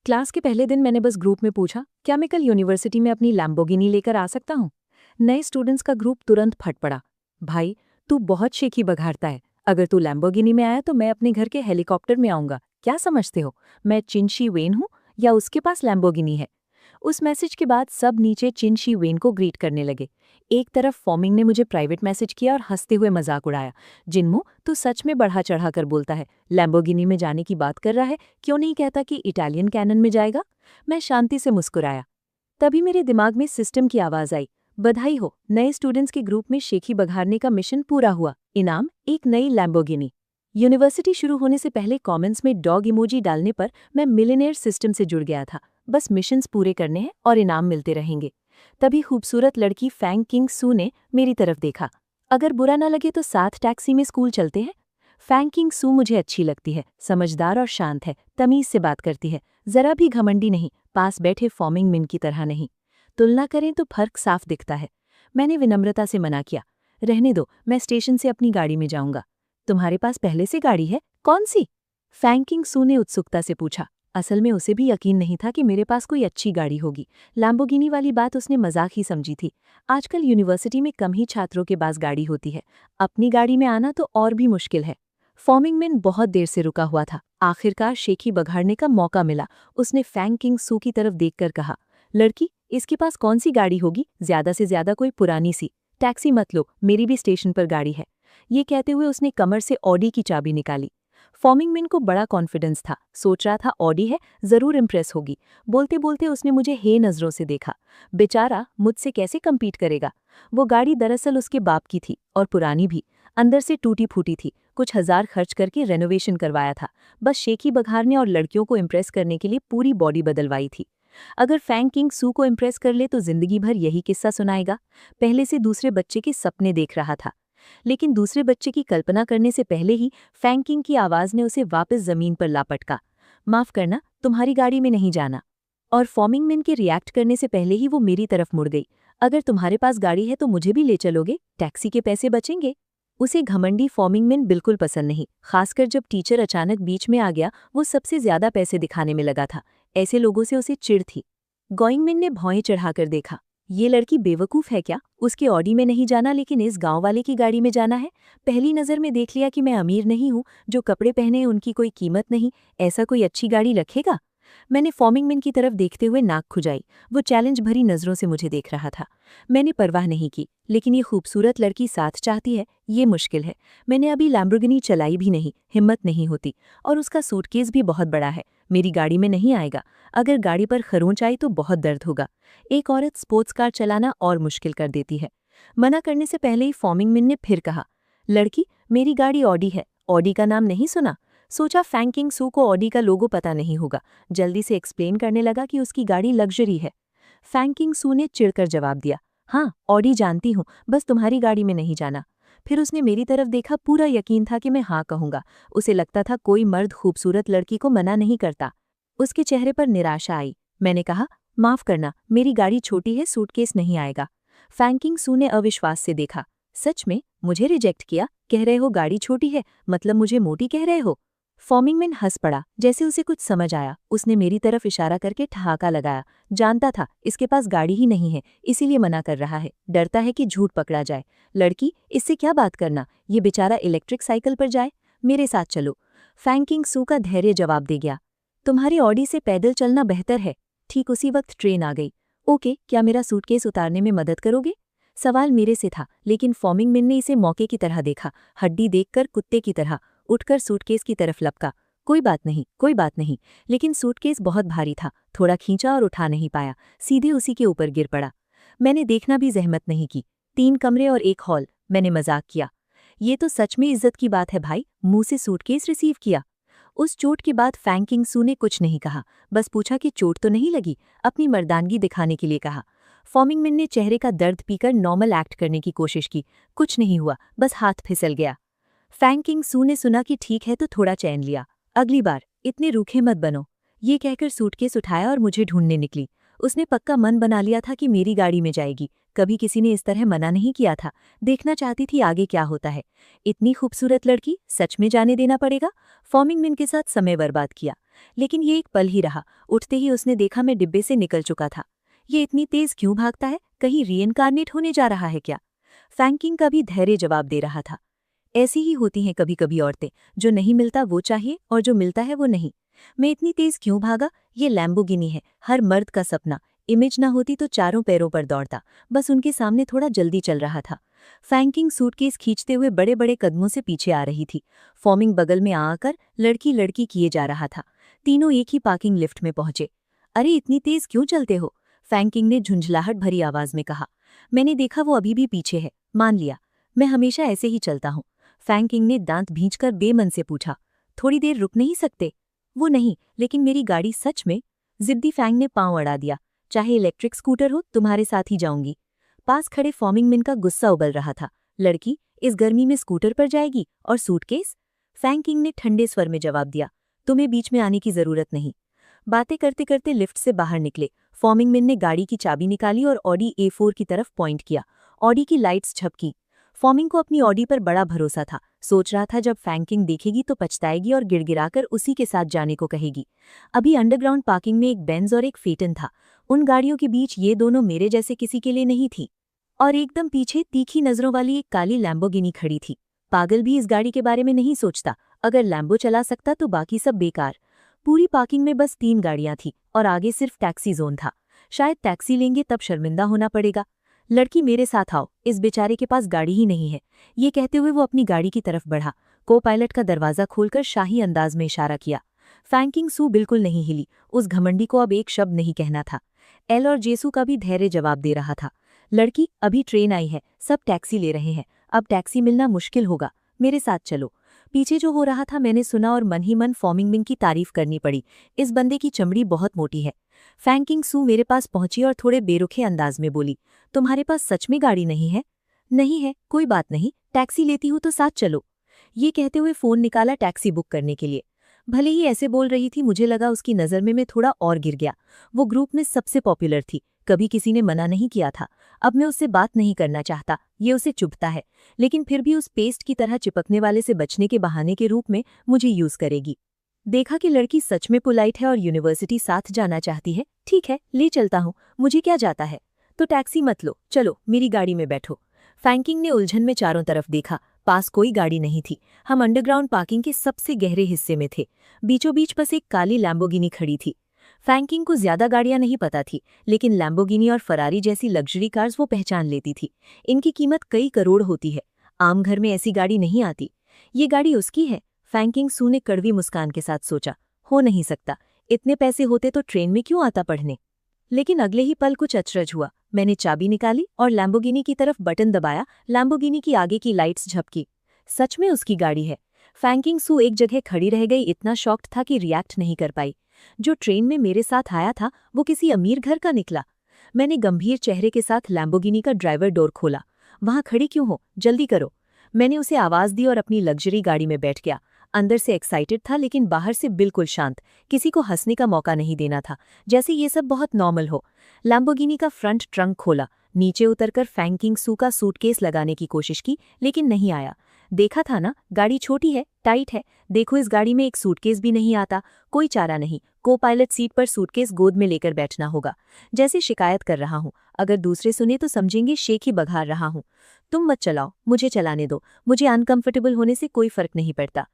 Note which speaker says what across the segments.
Speaker 1: Class के पहले दिन मैंने बस ग्रुप में पूछा, क्या मैं कल यूनिवर्सिटी में अपनी लैम्बोर्गिनी लेकर आ सकता हूँ? नए स्टूडेंट्स का ग्रुप तुरंत फट पड़ा। भाई, तू बहुत शेखी बघाड़ता है। अगर तू लैम्बोर्गिनी में आया तो मैं अपने घर के हेलीकॉप्टर में आऊंगा। क्या समझते हो, मैं चिंशी वेन हूँ या उसके पास लैम्बोर्गिनी है? उस मैसेज के बाद सब नीचे चिंशी वेन को ग्रीट करने लगे। एक तरफ फॉमिंग ने मुझे प्राइवेट मैसेज किया और हंसते हुए मजाक उड़ाया। जिन्मो, तू सच में बढ़ा चढ़ा कर बोलता है। लैम्बोर्गिनी में जाने की बात कर रहा है, क्यों नहीं कहता कि इटालियन कैनन में जाएगा? मैं शांति से मुस्कुराया। तभी मेरे दिमाग में सिस्टम की आवाज आई। बधाई हो, नए स्टूडेंट्स के ग्रुप में शेखी बघाड़ने का मिशन पूरा हुआ। इनाम, एक नई लैम्बोर्गिनी। यूनिवर्सिटी शुरू होने से पहले कमेंट्स में डॉग इमोजी डालने पर मैं मिलियनेयर सिस्टम से जुड़ गया था। बस मिशंस पूरे करने हैं और इनाम मिलते रहेंगे। तभी खूबसूरत लड़की फैंग किंग सू ने मेरी तरफ देखा। अगर बुरा न लगे तो साथ टैक्सी में स्कूल चलते हैं। फैंग किंग सू मुझे अच्छी लगती है, समझदार और शांत है, तमीज से बात करती है, जरा भी घमंडी नहीं, पास बैठे फॉमिंग मिन की तरह नहीं। तुलना करें तो फर्क साफ दिखता है। मैंने विनम्रता से मना किया, रहने दो, मैं स्टेशन से अपनी गाड़ी में जाऊंगा। तुम्हारे पास पहले से गाड़ी है? कौन सी? फैंग किंग सू ने उत्सुकता से पूछा। असल में उसे भी यकीन नहीं था कि मेरे पास कोई अच्छी गाड़ी होगी। लैम्बोर्गिनी वाली बात उसने मजाक ही समझी थी। आजकल यूनिवर्सिटी में कम ही छात्रों के पास गाड़ी होती है, अपनी गाड़ी में आना तो और भी मुश्किल है। फॉमिंग मिन बहुत देर से रुका हुआ था। आखिरकार शेखी बघाड़ने का मौका मिला। उसने फैंग किंग सू की तरफ देखकर कहा, लड़की, इसके पास कौन सी गाड़ी होगी? ज्यादा से ज्यादा कोई पुरानी सी। टैक्सी मत लो, मेरी भी स्टेशन पर गाड़ी है। ये कहते हुए उसने कमर से ऑडी की चाबी निकाली। फॉमिंग मिन को बड़ा कॉन्फिडेंस था, सोच रहा था ऑडी है, जरूर इम्प्रेस होगी। बोलते बोलते उसने मुझे हे नजरों से देखा। बेचारा मुझसे कैसे कम्पीट करेगा? वो गाड़ी दरअसल उसके बाप की थी, और पुरानी भी, अंदर से टूटी फूटी थी। कुछ हजार खर्च करके रेनोवेशन करवाया था। बस शेखी बघाड़ने और लड़कियों को इम्प्रेस करने के लिए पूरी बॉडी बदलवाई थी। अगर फैंग किंग सू को इम्प्रेस कर ले तो जिंदगी भर यही किस्सा सुनाएगा। पहले से दूसरे बच्चे के सपने देख रहा था, लेकिन दूसरे बच्चे की कल्पना करने से पहले ही फैंग किंग की आवाज ने उसे वापस जमीन पर लापटका। माफ करना, तुम्हारी गाड़ी में नहीं जाना। और फॉमिंग मिन के रिएक्ट करने से पहले ही वो मेरी तरफ मुड़ गई। अगर तुम्हारे पास गाड़ी है तो मुझे भी ले चलोगे, टैक्सी के पैसे बचेंगे। उसे घमंडी फॉमिंग मिन बिल्कुल पसंद नहीं, खासकर जब टीचर अचानक बीच में आ गया। वो सबसे ज्यादा पैसे दिखाने में लगा था। ऐसे लोगों से उसे चिढ़ थी। गोइंग मिन ने भौएं चढ़ाकर देखा। ये लड़की बेवकूफ है क्या? उसके ऑडी में नहीं जाना लेकिन इस गांव वाले की गाड़ी में जाना है। पहली नजर में देख लिया कि मैं अमीर नहीं हूं, जो कपड़े पहने उनकी कोई कीमत नहीं। ऐसा कोई अच्छी गाड़ी रखेगा? मैंने फॉमिंग मिन की तरफ देखते हुए नाक खुजाई। वो चैलेंज भरी नजरों से मुझे देख रहा था। मैंने परवाह नहीं की, लेकिन ये खूबसूरत लड़की साथ चाहती है, ये मुश्किल है। मैंने अभी लैम्बोर्गिनी चलाई भी नहीं, हिम्मत नहीं होती। और उसका सूटकेस भी बहुत बड़ा है, मेरी गाड़ी में नहीं आएगा। अगर गाड़ी पर खरोंच आई तो बहुत दर्द होगा। एक औरत स्पोर्ट्स कार चलाना और मुश्किल कर देती है। मना करने से पहले ही फॉमिंग मिन ने फिर कहा, लड़की, मेरी गाड़ी ऑडी है। ऑडी का नाम नहीं सुना? सोचा फैंग किंग सू को ऑडी का लोगो पता नहीं होगा। जल्दी से एक्सप्लेन करने लगा कि उसकी गाड़ी लग्जरी है। फैंग किंग सू ने चिढ़कर जवाब दिया, हाँ, ऑडी जानती हूँ, बस तुम्हारी गाड़ी में नहीं जाना। फिर उसने मेरी तरफ देखा। पूरा यकीन था कि मैं हाँ कहूंगा। उसे लगता था कोई मर्द खूबसूरत लड़की को मना नहीं करता। उसके चेहरे पर निराशा आई। मैंने कहा, माफ करना, मेरी गाड़ी छोटी है, सूटकेस नहीं आएगा। फैंग किंग सू ने अविश्वास से देखा। सच में? मुझे रिजेक्ट किया? कह रहे हो गाड़ी छोटी है, मतलब मुझे मोटी कह रहे हो? फॉमिंग मिन हंस पड़ा, जैसे उसे कुछ समझ आया। उसने मेरी तरफ इशारा करके ठहाका लगाया। जानता था इसके पास गाड़ी ही नहीं है, इसीलिए मना कर रहा है। डरता है कि झूठ पकड़ा जाए। लड़की, इससे क्या बात करना, ये बेचारा इलेक्ट्रिक साइकिल पर जाए। मेरे साथ चलो। फैंग किंग सू का धैर्य जवाब दे गया। तुम्हारी ऑडी से पैदल चलना बेहतर है। ठीक उसी वक्त ट्रेन आ गई। ओके, क्या मेरा सूटकेस उतारने में मदद करोगे? सवाल मेरे से था, लेकिन फॉमिंग मिन ने इसे मौके की तरह देखा। हड्डी देखकर कुत्ते की तरह उठकर सूटकेस की तरफ लपका। कोई बात नहीं, कोई बात नहीं। लेकिन सूटकेस बहुत भारी था। थोड़ा खींचा और उठा नहीं पाया, सीधे उसी के ऊपर गिर पड़ा। मैंने देखना भी जहमत नहीं की। 3 कमरे और 1 हॉल। मैंने मजाक किया, ये तो सच में इज्जत की बात है भाई, मुंह से सूटकेस रिसीव किया। उस चोट के बाद फैंग किंग सू ने कुछ नहीं कहा, बस पूछा कि चोट तो नहीं लगी। अपनी मर्दानगी दिखाने के लिए कहा। फॉमिंग मिन ने चेहरे का दर्द पीकर नॉर्मल एक्ट करने की कोशिश की। कुछ नहीं हुआ, बस हाथ फिसल गया। फैंग किंग सू ने सुना कि ठीक है तो थोड़ा चैन लिया। अगली बार इतने रूखे मत बनो, ये कहकर सूटकेस उठाया और मुझे ढूंढने निकली। उसने पक्का मन बना लिया था कि मेरी गाड़ी में जाएगी। कभी किसी ने इस तरह मना नहीं किया था। देखना चाहती थी आगे क्या होता है। इतनी खूबसूरत लड़की, सच में जाने देना पड़ेगा। फॉर्मिंग मिन के साथ समय बर्बाद किया, लेकिन ये एक पल ही रहा। उठते ही उसने देखा मैं डिब्बे से निकल चुका था। ये इतनी तेज क्यों भागता है? कहीं रीइंकार्नेट होने जा रहा है क्या? फैंकिंग का भी धैर्य जवाब दे रहा था। ऐसी ही होती हैं कभी कभी औरतें, जो नहीं मिलता वो चाहिए और जो मिलता है वो नहीं। मैं इतनी तेज क्यों भागा? ये लैम्बोर्गिनी है, हर मर्द का सपना। इमेज ना होती तो चारों पैरों पर दौड़ता, बस उनके सामने थोड़ा जल्दी चल रहा था। फैंकिंग सूटकेस खींचते हुए बड़े बड़े कदमों से पीछे आ रही थी। फॉर्मिंग बगल में आकर लड़की लड़की किए जा रहा था। तीनों एक ही पार्किंग लिफ्ट में पहुंचे। अरे इतनी तेज क्यों चलते हो? फैंकिंग ने झुंझलाहट भरी आवाज में कहा। मैंने देखा वो अभी भी पीछे है, मान लिया। मैं हमेशा ऐसे ही चलता हूँ। फैंकिंग ने दांत भींचकर बेमन से पूछा। थोड़ी देर रुक नहीं सकते? वो नहीं, लेकिन मेरी गाड़ी सच में। जिद्दी फैंग ने पांव अड़ा दिया। चाहे इलेक्ट्रिक स्कूटर हो, तुम्हारे साथ ही जाऊंगी। पास खड़े फॉर्मिंग मिन का गुस्सा उबल रहा था। लड़की इस गर्मी में स्कूटर पर जाएगी और सूटकेस? फैंकिंग ने ठंडे स्वर में जवाब दिया। तुम्हें बीच में आने की जरूरत नहीं। बातें करते करते लिफ्ट से बाहर निकले। फॉर्मिंग मिन ने गाड़ी की चाबी निकाली और ऑडी A4 की तरफ पॉइंट किया। ऑडी की लाइट्स झपकी। फॉर्मिंग को अपनी ऑडी पर बड़ा भरोसा था। सोच रहा था जब फैंकिंग देखेगी तो पछताएगी और गिड़गिड़ाकर उसी के साथ जाने को कहेगी। अभी अंडरग्राउंड पार्किंग में एक बेंज और एक फेटन था। उन गाड़ियों के बीच ये दोनों मेरे जैसे किसी के लिए नहीं थी। और एकदम पीछे तीखी नजरों वाली एक काली लैम्बोर्गिनी खड़ी थी। पागल भी इस गाड़ी के बारे में नहीं सोचता। अगर लैम्बो चला सकता तो बाकी सब बेकार। पूरी पार्किंग में बस 3 गाड़ियां थी और आगे सिर्फ टैक्सी जोन था। शायद टैक्सी लेंगे तब शर्मिंदा होना पड़ेगा। लड़की मेरे साथ आओ, इस बेचारे के पास गाड़ी ही नहीं है। ये कहते हुए वो अपनी गाड़ी की तरफ बढ़ा। को पायलट का दरवाजा खोलकर शाही अंदाज में इशारा किया। फैंकिंग सू बिल्कुल नहीं हिली। उस घमंडी को अब एक शब्द नहीं कहना था। एल और जेसू का भी धैर्य जवाब दे रहा था। लड़की अभी ट्रेन आई है, सब टैक्सी ले रहे हैं। अब टैक्सी मिलना मुश्किल होगा, मेरे साथ चलो। पीछे जो हो रहा था मैंने सुना और मन ही मन फॉर्मिंग मिन की तारीफ करनी पड़ी। इस बंदे की चमड़ी बहुत मोटी है। फैंकिंग सू मेरे पास पहुंची और थोड़े बेरुखे अंदाज में बोली। तुम्हारे पास सच में गाड़ी नहीं है? नहीं है, कोई बात नहीं, टैक्सी लेती हूँ तो साथ चलो। ये कहते हुए फोन निकाला टैक्सी बुक करने के लिए। भले ही ऐसे बोल रही थी, मुझे लगा उसकी नज़र में मैं थोड़ा और गिर गया। वो ग्रुप में सबसे पॉपुलर थी, कभी किसी ने मना नहीं किया था। अब मैं उससे बात नहीं करना चाहता, ये उसे चुभता है, लेकिन फिर भी उस पेस्ट की तरह चिपकने वाले से बचने के बहाने के रूप में मुझे यूज करेगी। देखा कि लड़की सच में पोलाइट है और यूनिवर्सिटी साथ जाना चाहती है। ठीक है, ले चलता हूँ, मुझे क्या जाता है। तो टैक्सी मत लो, चलो मेरी गाड़ी में बैठो। फैंकिंग ने उलझन में चारों तरफ देखा। पास कोई गाड़ी नहीं थी। हम अंडरग्राउंड पार्किंग के सबसे गहरे हिस्से में थे। बीचों बीच बस एक काली लैम्बोर्गिनी खड़ी थी। फैंकिंग को ज्यादा गाड़ियां नहीं पता थी, लेकिन लैम्बोर्गिनी और फरारी जैसी लग्जरी कार्स वो पहचान लेती थी। इनकी कीमत कई करोड़ होती है। आम घर में ऐसी गाड़ी नहीं आती। ये गाड़ी उसकी है। फैंकिंग सू ने कड़वी मुस्कान के साथ सोचा। हो नहीं सकता, इतने पैसे होते तो ट्रेन में क्यों आता पढ़ने। लेकिन अगले ही पल कुछ अचरज हुआ। मैंने चाबी निकाली और लैम्बोर्गिनी की तरफ बटन दबाया। लैम्बोर्गिनी की आगे की लाइट्स झपकी। सच में उसकी गाड़ी है। फैंकिंग सू एक जगह खड़ी रह गई, इतना शॉक्ड था कि रिएक्ट नहीं कर पाई। जो ट्रेन में मेरे साथ आया था वो किसी अमीर घर का निकला। मैंने गंभीर चेहरे के साथ लैम्बोर्गिनी का ड्राइवर डोर खोला। वहां खड़ी क्यों हो, जल्दी करो। मैंने उसे आवाज दी और अपनी लग्जरी गाड़ी में बैठ गया। अंदर से एक्साइटेड था, लेकिन बाहर से बिल्कुल शांत। किसी को हंसने का मौका नहीं देना था, जैसे ये सब बहुत नॉर्मल हो। लैम्बोर्गिनी का फ्रंट ट्रंक खोला। नीचे उतरकर फैंकिंग सू का सूटकेस लगाने की कोशिश की, लेकिन नहीं आया। देखा था ना, गाड़ी छोटी है, टाइट है। देखो इस गाड़ी में एक सूटकेस भी नहीं आता। कोई चारा नहीं, को पायलट सीट पर सूटकेस गोद में लेकर बैठना होगा। जैसे शिकायत कर रहा हूँ, अगर दूसरे सुने तो समझेंगे शेख ही बघार रहा हूँ। तुम मत चलाओ, मुझे चलाने दो। मुझे अनकंफर्टेबल होने से कोई फर्क नहीं पड़ता।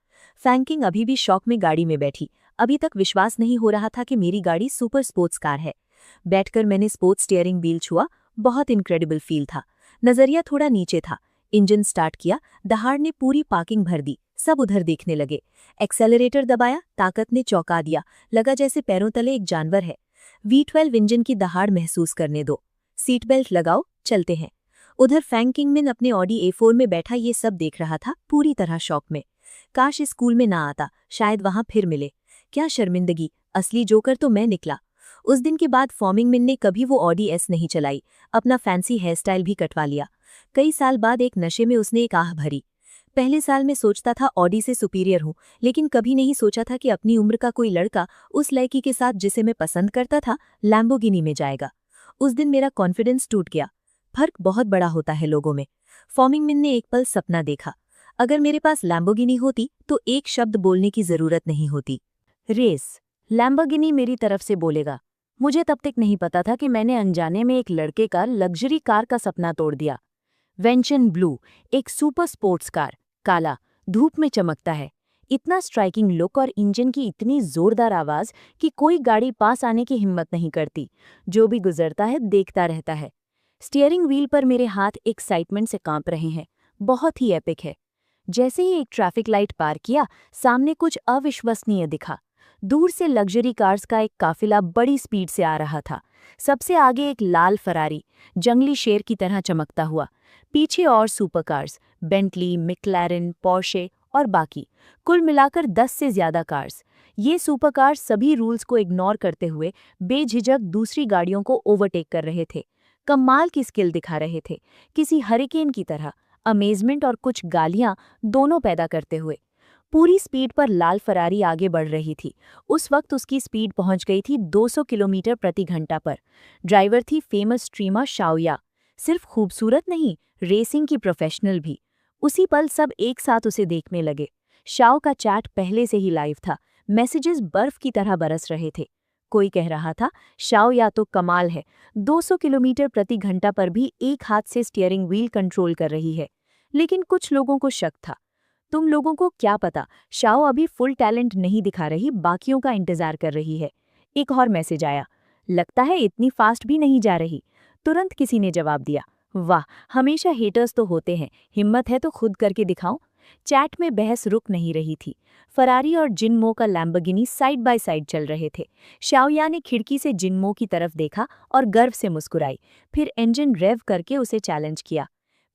Speaker 1: फैंकिंग अभी भी शौक में गाड़ी में बैठी। अभी तक विश्वास नहीं हो रहा था कि मेरी गाड़ी सुपर स्पोर्ट्स कार है। बैठकर मैंने स्पोर्ट्स स्टीयरिंग व्हील छुआ। बहुत इनक्रेडिबल फील था। नजरिया थोड़ा नीचे था। इंजन स्टार्ट किया। दहाड़ ने पूरी पार्किंग भर दी। सब उधर देखने लगे। एक्सेलरेटर दबाया, ताकत ने चौंका दिया। लगा जैसे पैरों तले एक जानवर है। V12 इंजन की दहाड़ महसूस करने दो। सीट बेल्ट लगाओ, चलते हैं। उधर फैंकिंग मिन अपने ऑडी A4 में बैठा ये सब देख रहा था, पूरी तरह शौक में। काश इस स्कूल में ना आता, शायद वहां फिर मिले। क्या शर्मिंदगी, असली जोकर तो मैं निकला। उस दिन के बाद फॉर्मिंग मिन ने कभी वो ऑडी S नहीं चलाई। अपना फैंसी हेयर स्टाइल भी कटवा लिया। कई साल बाद एक नशे में उसने एक आह भरी। पहले साल में सोचता था ऑडी से सुपीरियर हूं, लेकिन कभी नहीं सोचा था कि अपनी उम्र का कोई लड़का उस लड़की के साथ जिसे मैं पसंद करता था लैम्बोर्गिनी में जाएगा। उस दिन मेरा कॉन्फिडेंस टूट गया।
Speaker 2: फर्क बहुत बड़ा होता है लोगों में। फॉमिंगमिन ने एक पल सपना देखा, अगर मेरे पास लैम्बोर्गिनी होती तो एक शब्द बोलने की जरूरत नहीं होती।
Speaker 1: रेस। लैम्बोर्गिनी मेरी तरफ से बोलेगा। मुझे तब तक नहीं पता था कि मैंने अनजाने में एक लड़के का लग्जरी कार का सपना तोड़ दिया। वेंचन ब्लू, एक सुपर स्पोर्ट्स कार, काला, धूप में चमकता है। इतना स्ट्राइकिंग लुक और इंजन की इतनी जोरदार आवाज कि कोई गाड़ी पास आने की हिम्मत नहीं करती। जो भी गुजरता है देखता रहता है। स्टीयरिंग व्हील पर मेरे हाथ एक्साइटमेंट से कांप रहे हैं। बहुत ही एपिक है। जैसे ही एक ट्रैफिक लाइट पार किया, सामने कुछ अविश्वसनीय दिखा। दूर से लग्जरी कार्स का एक काफिला बड़ी स्पीड से आ रहा था। सबसे आगे एक लाल फरारी, जंगली शेर की तरह चमकता हुआ। पीछे और super cars, Bentley, McLaren, Porsche और बाकी, कुल मिलाकर 10 से ज्यादा कार्स। ये सुपर कार्स सभी रूल्स को इग्नोर करते हुए बेझिझक दूसरी गाड़ियों को ओवरटेक कर रहे थे। कमाल की स्किल दिखा रहे थे, किसी हरिकेन की तरह, अमेजमेंट और कुछ गालियां दोनों पैदा करते हुए। पूरी स्पीड पर लाल फरारी आगे बढ़ रही थी। उस वक्त उसकी स्पीड पहुंच गई थी 200 किलोमीटर प्रति घंटा पर। ड्राइवर थी फेमस स्ट्रीमर शाओया। सिर्फ खूबसूरत नहीं, रेसिंग की प्रोफेशनल भी। उसी पल सब एक साथ उसे देखने लगे। शाओ का चैट पहले से ही लाइव था। मैसेजेस बर्फ की तरह बरस रहे थे। कोई कह रहा था, शाओ या तो कमाल है, 200 किलोमीटर प्रति घंटा पर भी एक हाथ से स्टीयरिंग व्हील कंट्रोल कर रही है। लेकिन कुछ लोगों को शक था। तुम लोगों को क्या पता, शाओ अभी फुल टैलेंट नहीं दिखा रही, बाकियों का इंतजार कर रही है। एक और मैसेज आया, लगता है इतनी फास्ट भी नहीं जा रही। तुरंत किसी ने जवाब दिया, वाह, हमेशा हेटर्स तो होते हैं, हिम्मत है तो खुद करके दिखाओ। चैट में बहस रुक नहीं रही थी। फरारी और जिनमो का लैम्बोर्गिनी साइड बाय साइड चल रहे थे। शाओया ने खिड़की से जिनमो की तरफ देखा और गर्व से मुस्कुराई, फिर इंजन रेव करके उसे चैलेंज किया।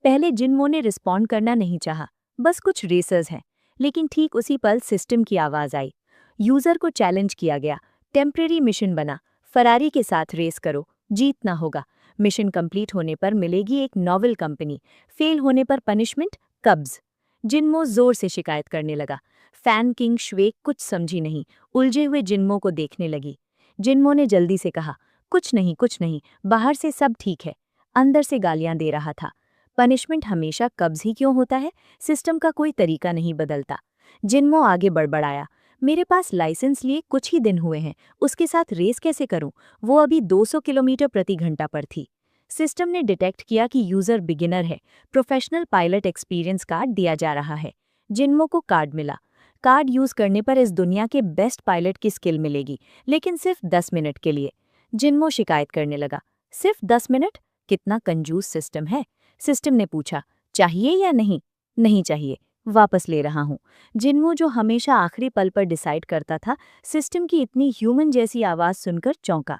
Speaker 1: पहले जिनमो ने रिस्पॉन्ड करना नहीं चाहा, बस कुछ रेसर्स हैं। लेकिन ठीक उसी पल सिस्टम की आवाज आई। यूजर को चैलेंज किया गया। टेम्परेरी मिशन बना, फरारी के साथ रेस करो, जीतना होगा। मिशन कंप्लीट होने पर मिलेगी एक नॉवल कंपनी, फेल होने पर पनिशमेंट कब्ज। जिनमो जोर से शिकायत करने लगा। फैन किंग श्वेक कुछ समझी नहीं, उलझे हुए जिनमो को देखने लगी। जिनमो ने जल्दी से कहा, कुछ नहीं, बाहर से सब ठीक है। अंदर से गालियां दे रहा था। पनिशमेंट हमेशा कब्ज ही क्यों होता है? सिस्टम का कोई तरीका नहीं बदलता। जिनमो आगे बड़बड़ाया, मेरे पास लाइसेंस लिए कुछ ही दिन हुए हैं, उसके साथ रेस कैसे करूं? वो अभी 200 किलोमीटर प्रति घंटा पर थी। सिस्टम ने डिटेक्ट किया कि यूजर बिगिनर है। प्रोफेशनल पायलट एक्सपीरियंस कार्ड दिया जा रहा है। जिनमो को कार्ड मिला। कार्ड यूज करने पर इस दुनिया के बेस्ट पायलट की स्किल मिलेगी, लेकिन सिर्फ 10 मिनट के लिए। जिनमो शिकायत करने लगा, सिर्फ 10 मिनट? कितना कंजूस सिस्टम है। सिस्टम ने पूछा, चाहिए या नहीं? नहीं चाहिए, वापस ले रहा हूं। जिनमो, जो हमेशा आखिरी पल पर डिसाइड करता था, सिस्टम की इतनी ह्यूमन जैसी आवाज सुनकर चौंका।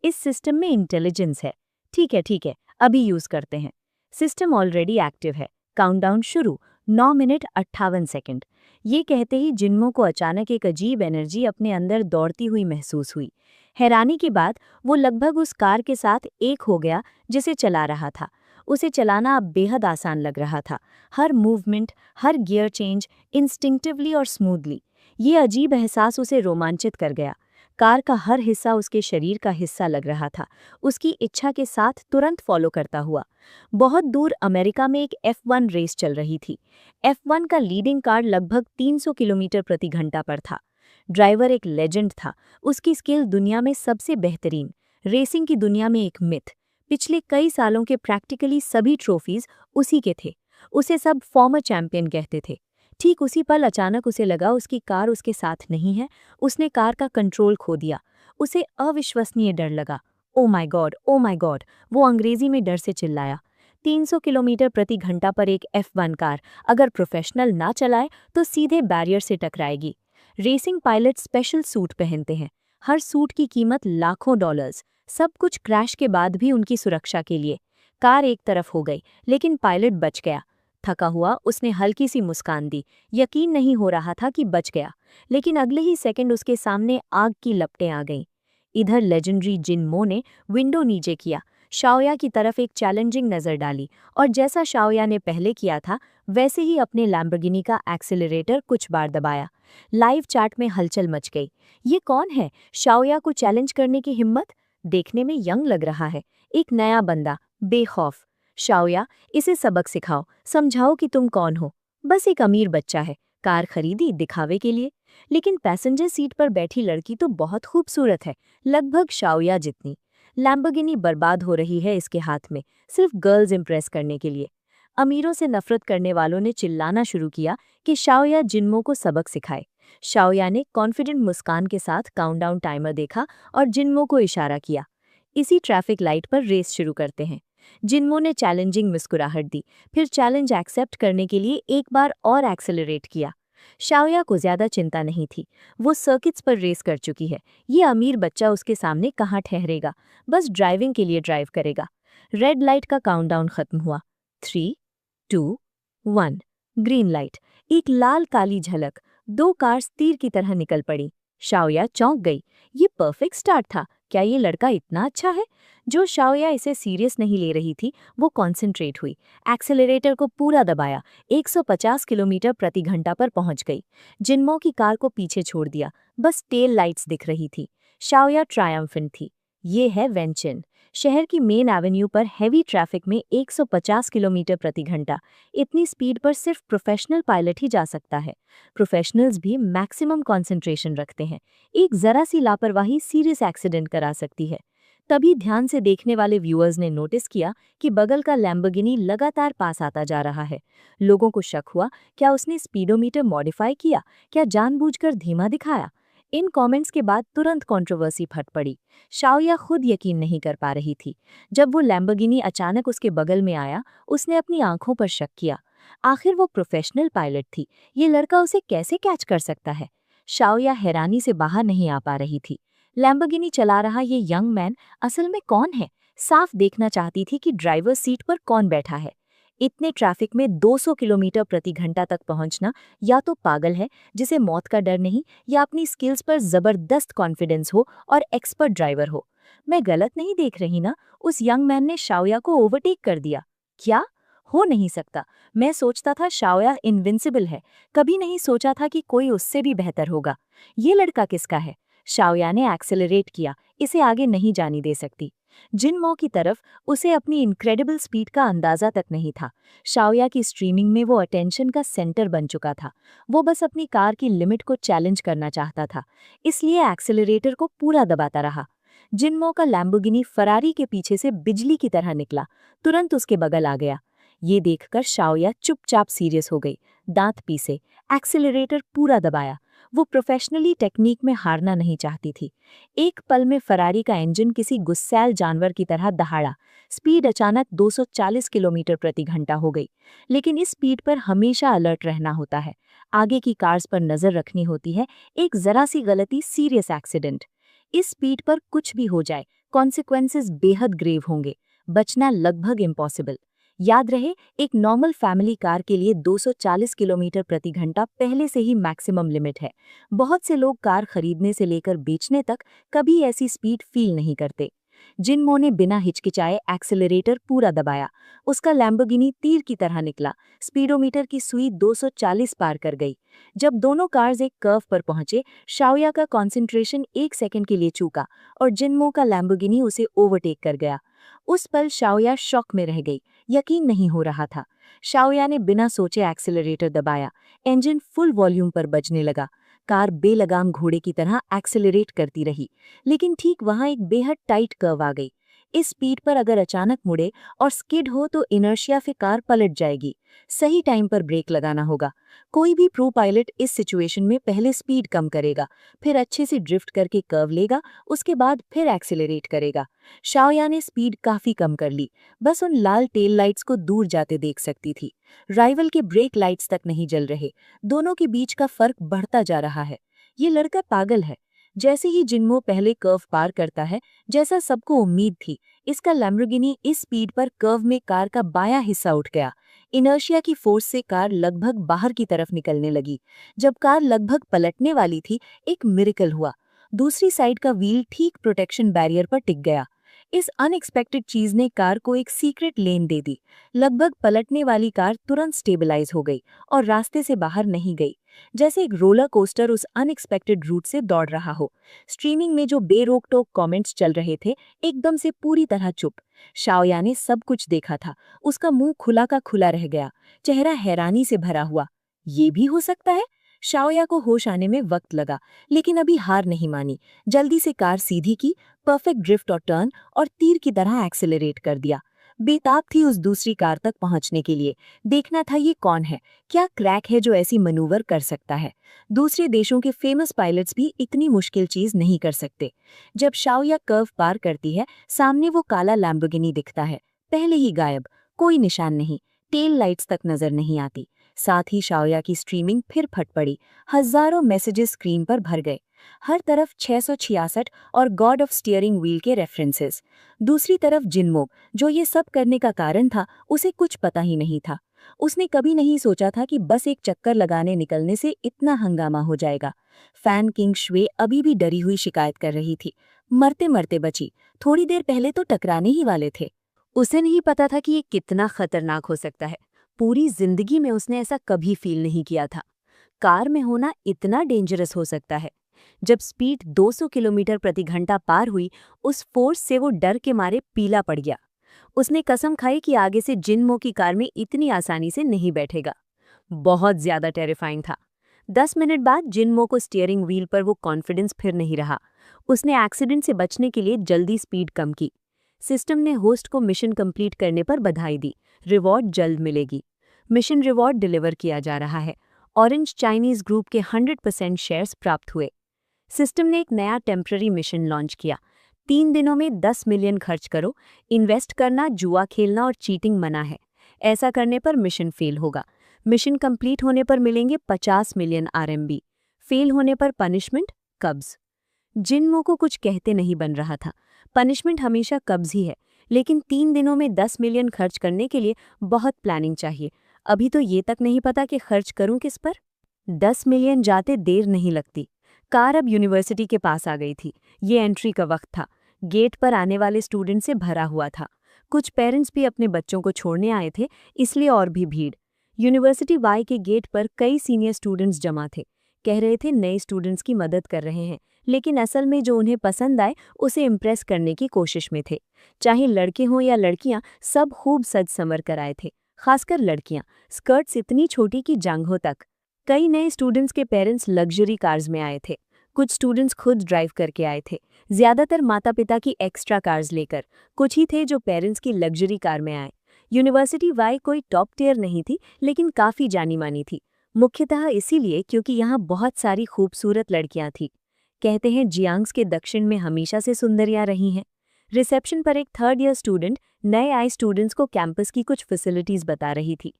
Speaker 1: इस सिस्टम में इंटेलिजेंस है। ठीक है, अभी यूज करते हैं। सिस्टम ऑलरेडी एक्टिव है। काउंटडाउन शुरू, 9 मिनट 58 सेकंड। ये कहते ही जिनमो को अचानक एक अजीब एनर्जी अपने अंदर दौड़ती हुई महसूस हुई। हैरानी की बात, वो लगभग उस कार के साथ एक हो गया जिसे चला रहा था। उसे चलाना अब बेहद आसान लग रहा था। हर मूवमेंट, हर गियर चेंज, इंस्टिंक्टिवली और स्मूथली। ये अजीब एहसास उसे रोमांचित कर गया। कार का हर हिस्सा उसके शरीर का हिस्सा लग रहा था, उसकी इच्छा के साथ तुरंत फॉलो करता हुआ। बहुत दूर अमेरिका में एक F1 रेस चल रही थी। F1 का लीडिंग कार लगभग 300 किलोमीटर प्रति घंटा पर था। ड्राइवर एक लेजेंड था, उसकी स्किल दुनिया में सबसे बेहतरीन, रेसिंग की दुनिया में एक मिथ। पिछले कई सालों के प्रैक्टिकली सभी ट्रॉफीज उसी के थे। उसे सब फॉर्मर चैंपियन कहते थे। ठीक उसी पल अचानक उसे लगा उसकी कार उसके साथ नहीं है। उसने कार का कंट्रोल खो दिया। उसे अविश्वसनीय डर लगा। Oh my God, oh my God, वो अंग्रेजी में डर से चिल्लाया। 300 किलोमीटर प्रति घंटा पर एक F1 कार अगर प्रोफेशनल ना चलाए तो सीधे बैरियर से टकराएगी। रेसिंग पायलट स्पेशल सूट पहनते हैं। हर सूट की कीमत लाखों डॉलर्स। सब कुछ क्रैश के बाद भी उनकी सुरक्षा के लिए। कार एक तरफ हो गई, लेकिन पायलट बच गया। थका हुआ उसने हल्की सी मुस्कान दी। यकीन नहीं हो रहा था कि बच गया, लेकिन अगले ही सेकंड उसके सामने आग की लपटें आ गईं। इधर लेजेंडरी जिनमो ने विंडो नीचे किया, शाओया की तरफ एक चैलेंजिंग नजर डाली और जैसा शाओया ने पहले किया था वैसे ही अपने लैम्बोर्गिनी का एक्सेलरेटर कुछ बार दबाया। लाइव चैट में हलचल मच गई। ये कौन है? शाओया को चैलेंज करने की हिम्मत? देखने में यंग लग रहा है, एक नया बंदा, बेखौफ।
Speaker 2: शाओया, इसे सबक सिखाओ, समझाओ कि तुम कौन हो। बस एक अमीर बच्चा है, कार खरीदी दिखावे के लिए। लेकिन पैसेंजर सीट पर बैठी लड़की तो बहुत खूबसूरत है, लगभग शाओया जितनी। लैम्बोर्गिनी बर्बाद हो रही है इसके हाथ में, सिर्फ गर्ल्स इंप्रेस करने के लिए। अमीरों से नफरत करने वालों ने चिल्लाना शुरू किया कि शाओया जिन्मो को सबक सिखाए। शाओया ने कॉन्फिडेंट मुस्कान के साथ काउंटडाउन टाइमर देखा और जिन्मो को इशारा किया। इसी ट्रैफिक लाइट पर रेस शुरू करते हैं। जिन्मो ने चैलेंजिंग मुस्कुराहट दी, फिर चैलेंज एक्सेप्ट करने के लिए एक बार और एक्सेलरेट किया। शाओया को ज्यादा चिंता नहीं थी, वो सर्किट्स पर रेस कर चुकी है। ये अमीर बच्चा उसके सामने कहाँ ठहरेगा, बस ड्राइविंग के लिए ड्राइव करेगा। रेड लाइट का काउंटडाउन खत्म हुआ। 3, 2, 1। ग्रीन लाइट, एक लाल काली झलक, दो कार्स तीर की तरह निकल पड़ी। शाओया चौंक गई। ये परफेक्ट स्टार्ट था, क्या ये लड़का इतना अच्छा है? जो शाओया इसे सीरियस नहीं ले रही थी, वो कॉन्सेंट्रेट हुई। एक्सेलरेटर को पूरा दबाया, 150 किलोमीटर प्रति घंटा पर पहुंच गई। जिन्मो की कार को पीछे छोड़ दिया, बस टेल लाइट्स दिख रही थी। शाओया ट्रायम्फेंट थी। ये है वेंचिन, शहर की मेन एवेन्यू पर हैवी ट्रैफिक में 150 किलोमीटर प्रति घंटा। इतनी स्पीड पर सिर्फ प्रोफेशनल पायलट ही जा सकता है। प्रोफेशनल्स भी मैक्सिमम कंसंट्रेशन रखते हैं। एक जरा सी लापरवाही सीरियस एक्सीडेंट करा सकती है। तभी ध्यान से देखने वाले व्यूअर्स ने नोटिस किया कि बगल का लैम्बोर्गिनी लगातार पास आता जा रहा है। लोगों को शक हुआ, क्या उसने स्पीडोमीटर मॉडिफाई किया, क्या जानबूझकर धीमा दिखाया? इन कमेंट्स के बाद तुरंत कंट्रोवर्सी फट पड़ी। शाओया खुद यकीन नहीं कर पा रही थी। जब वो लैम्बोर्गिनी अचानक उसके बगल में आया, उसने अपनी आंखों पर शक किया। आखिर वो प्रोफेशनल पायलट थी, ये लड़का उसे कैसे कैच कर सकता है? शाओया हैरानी से बाहर नहीं आ पा रही थी। लैम्बोर्गिनी चला रहा ये यंग मैन असल में कौन है? साफ देखना चाहती थी कि ड्राइवर सीट पर कौन बैठा है। इतने ट्रैफिक में 200 किलोमीटर प्रति घंटा तक पहुंचना या तो पागल है जिसे मौत का डर नहीं, या अपनी स्किल्स पर जबरदस्त कॉन्फिडेंस हो और एक्सपर्ट ड्राइवर हो। मैं गलत नहीं देख रही ना? उस यंग मैन ने शाओया को ओवरटेक कर दिया। क्या? हो नहीं सकता। मैं सोचता था शाओया इनविंसिबल है, कभी नहीं सोचा था कि कोई उससे भी बेहतर होगा। ये लड़का किसका है? शाओया ने एक्सेलरेट किया, इसे आगे नहीं जाने दे सकती। जिन्मो की तरफ उसे अपनी इनक्रेडिबल स्पीड का अंदाजा तक नहीं था। शाओया की स्ट्रीमिंग में वो अटेंशन का सेंटर बन चुका था। वो बस अपनी कार की लिमिट को चैलेंज करना चाहता था, इसलिए एक्सेलरेटर को पूरा दबाता रहा। जिन्मो का लैम्बोर्गिनी फरारी के पीछे से बिजली की तरह निकला, तुरंत उसके बगल आ गया। ये देखकर शाओया चुपचाप सीरियस हो गई, दांत पीसे, एक्सेलरेटर पूरा दबाया। वो प्रोफेशनली टेक्निक में हारना नहीं चाहती थी। एक पल में फरारी का इंजन किसी गुस्सैल जानवर की तरह दहाड़ा। स्पीड अचानक 240 किलोमीटर प्रति घंटा हो गई। लेकिन इस स्पीड पर हमेशा अलर्ट रहना होता है। आगे की कार्स पर नजर रखनी होती है। एक जरा सी गलती, सीरियस एक्सीडेंट। इस स्पीड पर कुछ भी हो जाए, कॉन्सिक्वेंसेस बेहद ग्रेव होंगे। बचना लगभग इम्पॉसिबल। याद रहे, एक नॉर्मल फैमिली कार के लिए 240 किलोमीटर प्रति घंटा पहले से ही मैक्सिमम लिमिट है। बहुत से लोग कार खरीदने से लेकर बेचने तक कभी ऐसी स्पीड फील नहीं करते। जिन्मो ने बिना हिचकिचाए एक्सेलरेटर पूरा दबाया। उसका लैम्बोर्गिनी तीर की तरह निकला। स्पीडोमीटर की सुई 240 पार कर गई। जब दोनों कार्स एक कर्व पर पहुंचे, शाओया का कंसंट्रेशन 1 सेकंड के लिए चूका और जिन्मो का लैम्बोर्गिनी उसे ओवरटेक कर गया। उस पल शाओया शॉक में रह गई, यकीन नहीं हो रहा था। शाओया ने बिना सोचे एक्सेलरेटर दबाया। इंजन फुल वॉल्यूम पर बजने लगा। कार बेलगाम घोड़े की तरह एक्सेलरेट करती रही, लेकिन ठीक वहां एक बेहद टाइट कर्व आ गई। इस स्पीड पर अगर अचानक मुड़े और स्किड हो तो इनर्शिया से कार पलट जाएगी। सही टाइम पर ब्रेक लगाना होगा। कोई भी प्रो पायलट इस सिचुएशन में पहले स्पीड कम करेगा, फिर अच्छे से ड्रिफ्ट करके कर्व लेगा, उसके बाद फिर एक्सेलरेट करेगा। शाओया ने स्पीड काफी कम कर ली, बस उन लाल टेल लाइट्स को दूर जाते देख सकती थी। राइवल के ब्रेक लाइट्स तक नहीं जल रहे। दोनों के बीच का फर्क बढ़ता जा रहा है। ये लड़का पागल है। जैसे ही जिन्मो पहले कर्व पार करता है, जैसा सबको उम्मीद थी, इसका लैम्बोर्गिनी इस स्पीड पर कर्व में कार का बायां हिस्सा उठ गया। इनर्शिया की फोर्स से कार लगभग बाहर की तरफ निकलने लगी। जब कार लगभग पलटने वाली थी, एक मिरेकल हुआ। दूसरी साइड का व्हील ठीक प्रोटेक्शन बैरियर पर टिक गया।
Speaker 1: इस अनएक्सपेक्टेड चीज ने कार को एक सीक्रेट लेन दे दी। लगभग पलटने वाली कार तुरंत स्टेबलाइज हो गई और रास्ते से बाहर नहीं गई, जैसे एक रोलर कोस्टर उस अनएक्सपेक्टेड रूट से दौड़ रहा हो। स्ट्रीमिंग में जो बेरोक टोक कमेंट्स चल रहे थे, एकदम से पूरी तरह चुप। शाओया ने सब कुछ देखा था, उसका मुंह खुला का खुला रह गया, चेहरा हैरानी से भरा हुआ। ये भी हो सकता है? शाओया को होश आने में वक्त लगा, लेकिन अभी हार नहीं मानी। जल्दी से कार सीधी की, परफेक्ट ड्रिफ्ट और टर्न, और तीर की तरह एक्सेलरेट कर दिया। बेताब थी उस दूसरी कार तक पहुंचने के लिए। देखना था ये कौन है, क्या क्रैक है जो ऐसी मनूवर कर सकता है। दूसरे देशों के फेमस पायलट्स भी इतनी मुश्किल चीज नहीं कर सकते। जब शाओया कर्व पार करती है, सामने वो काला लैम्बोर्गिनी दिखता है, पहले ही गायब, कोई निशान नहीं, टेल लाइट्स तक नजर नहीं आती। साथ ही शाओया की स्ट्रीमिंग फिर फट पड़ी। हजारों मैसेजेस स्क्रीन पर भर गए, हर तरफ 666 और गॉड ऑफ स्टीयरिंग व्हील के रेफरेंसेस। दूसरी तरफ जिनमोक, जो ये सब करने का कारण था, उसे कुछ पता ही नहीं था। उसने कभी नहीं सोचा था कि बस एक चक्कर लगाने निकलने से इतना हंगामा हो जाएगा। फैन किंग श्वे अभी भी डरी हुई शिकायत कर रही थी। मरते मरते बची, थोड़ी देर पहले तो टकराने ही वाले थे।
Speaker 2: उसे नहीं पता था कि ये कितना खतरनाक हो सकता है। पूरी जिंदगी में उसने ऐसा कभी फील नहीं किया था। कार में होना इतना डेंजरस हो सकता है। जब स्पीड 200 किलोमीटर प्रति घंटा पार हुई, उस फोर्स से वो डर के मारे पीला पड़ गया। उसने कसम खाई कि आगे से जिनमो की कार में इतनी आसानी से नहीं बैठेगा। बहुत ज्यादा टेरिफाइंग था। 10 मिनट बाद जिनमो को स्टीयरिंग व्हील पर वो कॉन्फिडेंस फिर नहीं रहा। उसने एक्सीडेंट से बचने के लिए जल्दी स्पीड कम की। सिस्टम ने होस्ट को मिशन कंप्लीट करने पर बधाई दी, रिवॉर्ड जल्द मिलेगी। मिशन रिवॉर्ड डिलीवर किया जा रहा है। ऑरेंज चाइनीज ग्रुप के 100% शेयर्स प्राप्त हुए। सिस्टम ने एक नया टेम्पररी मिशन लॉन्च किया। 3 दिनों में 10 मिलियन खर्च करो। इन्वेस्ट करना, जुआ खेलना और चीटिंग मना है। ऐसा करने पर मिशन फेल होगा। मिशन कंप्लीट होने पर मिलेंगे 50 मिलियन RMB। फेल होने पर पनिशमेंट, कब्ज। जिनमो को कुछ कहते नहीं बन रहा था। पनिशमेंट हमेशा कब्ज ही है, लेकिन 3 दिनों में 10 मिलियन खर्च करने के लिए बहुत प्लानिंग चाहिए। अभी तो ये तक नहीं पता कि खर्च करूं किस पर। 10 मिलियन जाते देर नहीं लगती। कार अब यूनिवर्सिटी के पास आ गई थी। ये एंट्री का वक्त था। गेट पर आने वाले स्टूडेंट से भरा हुआ था। कुछ पेरेंट्स भी अपने बच्चों को छोड़ने आए थे, इसलिए और भी भीड़। यूनिवर्सिटी वाई के गेट पर कई सीनियर स्टूडेंट्स जमा थे। कह रहे थे नए स्टूडेंट्स की मदद कर रहे हैं, लेकिन असल में जो उन्हें पसंद आए उसे इम्प्रेस करने की कोशिश में थे। चाहे लड़के हों या लड़कियां, सब खूब सज संवर कर आए थे। खासकर लड़कियां, स्कर्ट्स इतनी छोटी कि जांघों तक। कई नए स्टूडेंट्स के पेरेंट्स लग्जरी कार्स में आए थे। कुछ स्टूडेंट्स खुद ड्राइव करके आए थे, ज्यादातर माता पिता की एक्स्ट्रा कार्स लेकर। कुछ ही थे जो पेरेंट्स की लग्जरी कार में आए। यूनिवर्सिटी वाई कोई टॉप टियर नहीं थी, लेकिन काफी जानी मानी थी। मुख्यतः इसीलिए क्योंकि यहाँ बहुत सारी खूबसूरत लड़कियां थीं। कहते हैं जियांग्स के दक्षिण में हमेशा से सुंदरियां रही हैं। रिसेप्शन पर एक 3rd ईयर स्टूडेंट नए आए स्टूडेंट्स को कैंपस की कुछ फैसिलिटीज बता रही थी।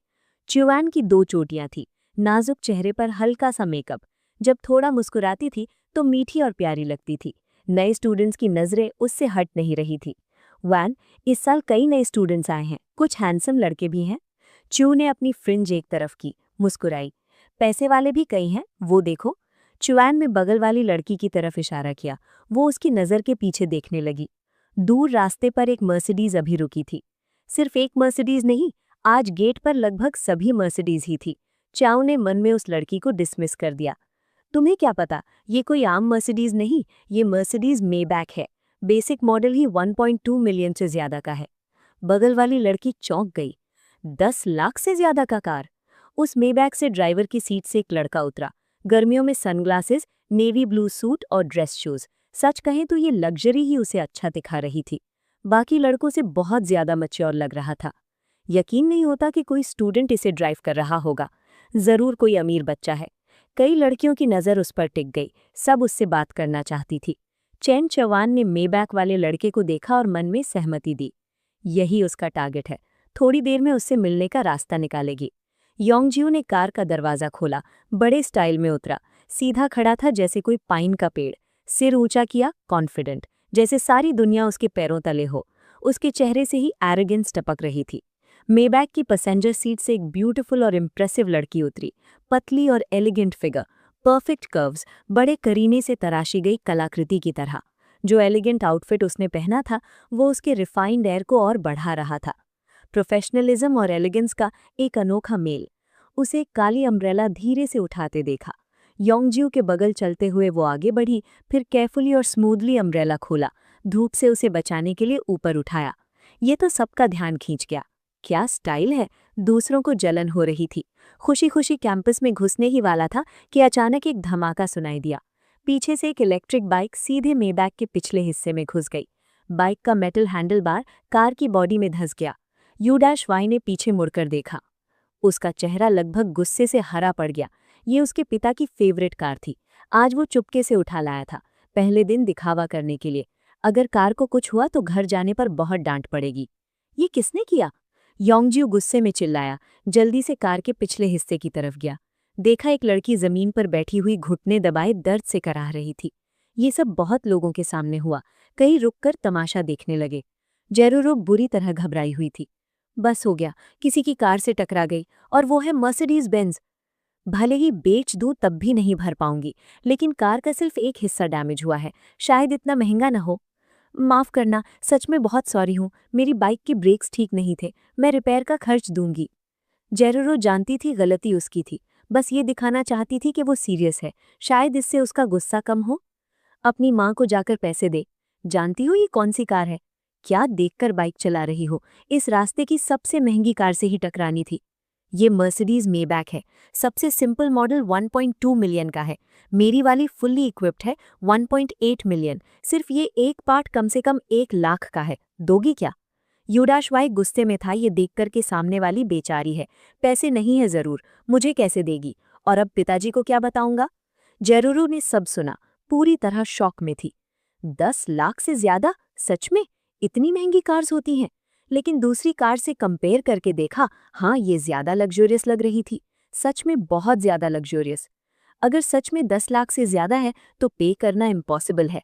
Speaker 2: च्युआन की 2 चोटियां थी, नाजुक चेहरे पर हल्का सा मेकअप। जब थोड़ा मुस्कुराती थी तो मीठी और प्यारी लगती थी। नए स्टूडेंट्स की नजरें उससे हट नहीं रही थी। वैन, इस साल कई नए स्टूडेंट्स आए हैं, कुछ हैंडसम लड़के भी हैं। च्यू ने अपनी फ्रिंज एक तरफ की, मुस्कुराई। पैसे वाले भी कई हैं, वो देखो। च्युआन ने बगल वाली लड़की की तरफ इशारा किया। वो उसकी नज़र के पीछे देखने लगी। दूर रास्ते पर एक मर्सिडीज अभी रुकी थी। सिर्फ एक मर्सिडीज नहीं, आज गेट पर लगभग सभी मर्सिडीज ही थी। चाउ ने मन में उस लड़की को डिसमिस कर दिया। तुम्हें क्या पता, ये कोई आम मर्सिडीज नहीं, ये मर्सिडीज मेबैक है। बेसिक मॉडल ही 1.2 मिलियन से ज्यादा का है। बगल वाली लड़की चौंक गई। 10 लाख से ज्यादा का कार। उस मेबैक से ड्राइवर की सीट से एक लड़का उतरा। गर्मियों में सनग्लासेस, नेवी ब्लू सूट और ड्रेस शूज। सच कहें तो ये लग्जरी ही उसे अच्छा दिखा रही थी। बाकी लड़कों से बहुत ज्यादा मैच्योर लग रहा था। यकीन नहीं होता कि कोई स्टूडेंट इसे ड्राइव कर रहा होगा। जरूर कोई अमीर बच्चा है। कई लड़कियों की नज़र उस पर टिक गई, सब उससे बात करना चाहती थी। चैन चवान ने मेबैक वाले लड़के को देखा और मन में सहमति दी। यही उसका टारगेट है, थोड़ी देर में उससे मिलने का रास्ता निकालेगी। योंगजियो ने कार का दरवाज़ा खोला, बड़े स्टाइल में उतरा। सीधा खड़ा था जैसे कोई पाइन का पेड़, सिर ऊंचा किया, कॉन्फिडेंट, जैसे सारी दुनिया उसके पैरों तले हो। उसके चेहरे से ही एरोगेंस टपक रही थी। मेबैक की पैसेंजर सीट से एक ब्यूटीफुल और इम्प्रेसिव लड़की उतरी। पतली और एलिगेंट फिगर, परफेक्ट कर्व्स, बड़े करीने से तराशी गई कलाकृति की तरह। जो एलिगेंट आउटफिट उसने पहना था वो उसके रिफाइंड एयर को और बढ़ा रहा था। प्रोफेशनलिज्म और एलिगेंस का एक अनोखा मेल। उसे एक काली अम्ब्रेला धीरे से उठाते देखा। योंगज्यू के बगल चलते हुए वो आगे बढ़ी, फिर केयरफुली और स्मूथली अम्ब्रेला खोला, धूप से उसे बचाने के लिए ऊपर उठाया। ये तो सबका ध्यान खींच गया। क्या स्टाइल है! दूसरों को जलन हो रही थी। खुशी खुशी कैंपस में घुसने ही वाला था कि अचानक एक धमाका सुनाई दिया। पीछे से एक इलेक्ट्रिक बाइक सीधे मेबैक के पिछले हिस्से में घुस गई। बाइक का मेटल हैंडल बार कार की बॉडी में धंस गया। U-Y ने पीछे मुड़कर देखा। उसका चेहरा लगभग गुस्से से हरा पड़ गया। ये उसके पिता की फेवरेट कार थी। आज वो चुपके से उठा लाया था, पहले दिन दिखावा करने के लिए। अगर कार को कुछ हुआ तो घर जाने पर बहुत डांट पड़ेगी। ये किसने किया? योंगज्यू गुस्से में चिल्लाया, जल्दी से कार के पिछले हिस्से की तरफ गया। देखा एक लड़की जमीन पर बैठी हुई घुटने दबाए दर्द से कराह रही थी। ये सब बहुत लोगों के सामने हुआ। कई रुककर तमाशा देखने लगे। जेरुरो बुरी तरह घबराई हुई थी। बस हो गया, किसी की कार से टकरा गई, और वो है मर्सिडीज बेंज। भले ही बेच दूं तब भी नहीं भर पाऊंगी, लेकिन कार का सिर्फ एक हिस्सा डैमेज हुआ है, शायद इतना महंगा न हो। माफ करना, सच में बहुत सॉरी हूँ, मेरी बाइक के ब्रेक्स ठीक नहीं थे, मैं रिपेयर का खर्च दूंगी। जेरुरो जानती थी गलती उसकी थी, बस ये दिखाना चाहती थी कि वो सीरियस है, शायद इससे उसका गुस्सा कम हो। अपनी माँ को जाकर पैसे दे। जानती हो ये कौन सी कार है? क्या देखकर बाइक चला रही हो? इस रास्ते की सबसे महंगी कार से ही टकरानी थी। ये मर्सिडीज मेबैक है। सबसे सिंपल मॉडल 1.2 मिलियन का है। मेरी वाली फुल्ली इक्विप्ड है, 1.8 मिलियन। सिर्फ ये एक पार्ट कम से कम 1 लाख का है। दोगी क्या? U-Y गुस्से में था ये देखकर कि सामने वाली बेचारी है। पैसे नहीं है जरूर, मुझे कैसे देगी? और अब पिताजी को क्या बताऊंगा? जेरुरो ने सब सुना, पूरी तरह शॉक में थी। 10 लाख से ज्यादा? सच में? इतनी महंगी कार्स होती हैं? लेकिन दूसरी कार से कंपेयर करके देखा, हाँ ये ज्यादा लग्जरियस लग रही थी। सच में बहुत ज्यादा लग्जरियस। अगर सच में 10 लाख से ज्यादा है तो पे करना इम्पॉसिबल है।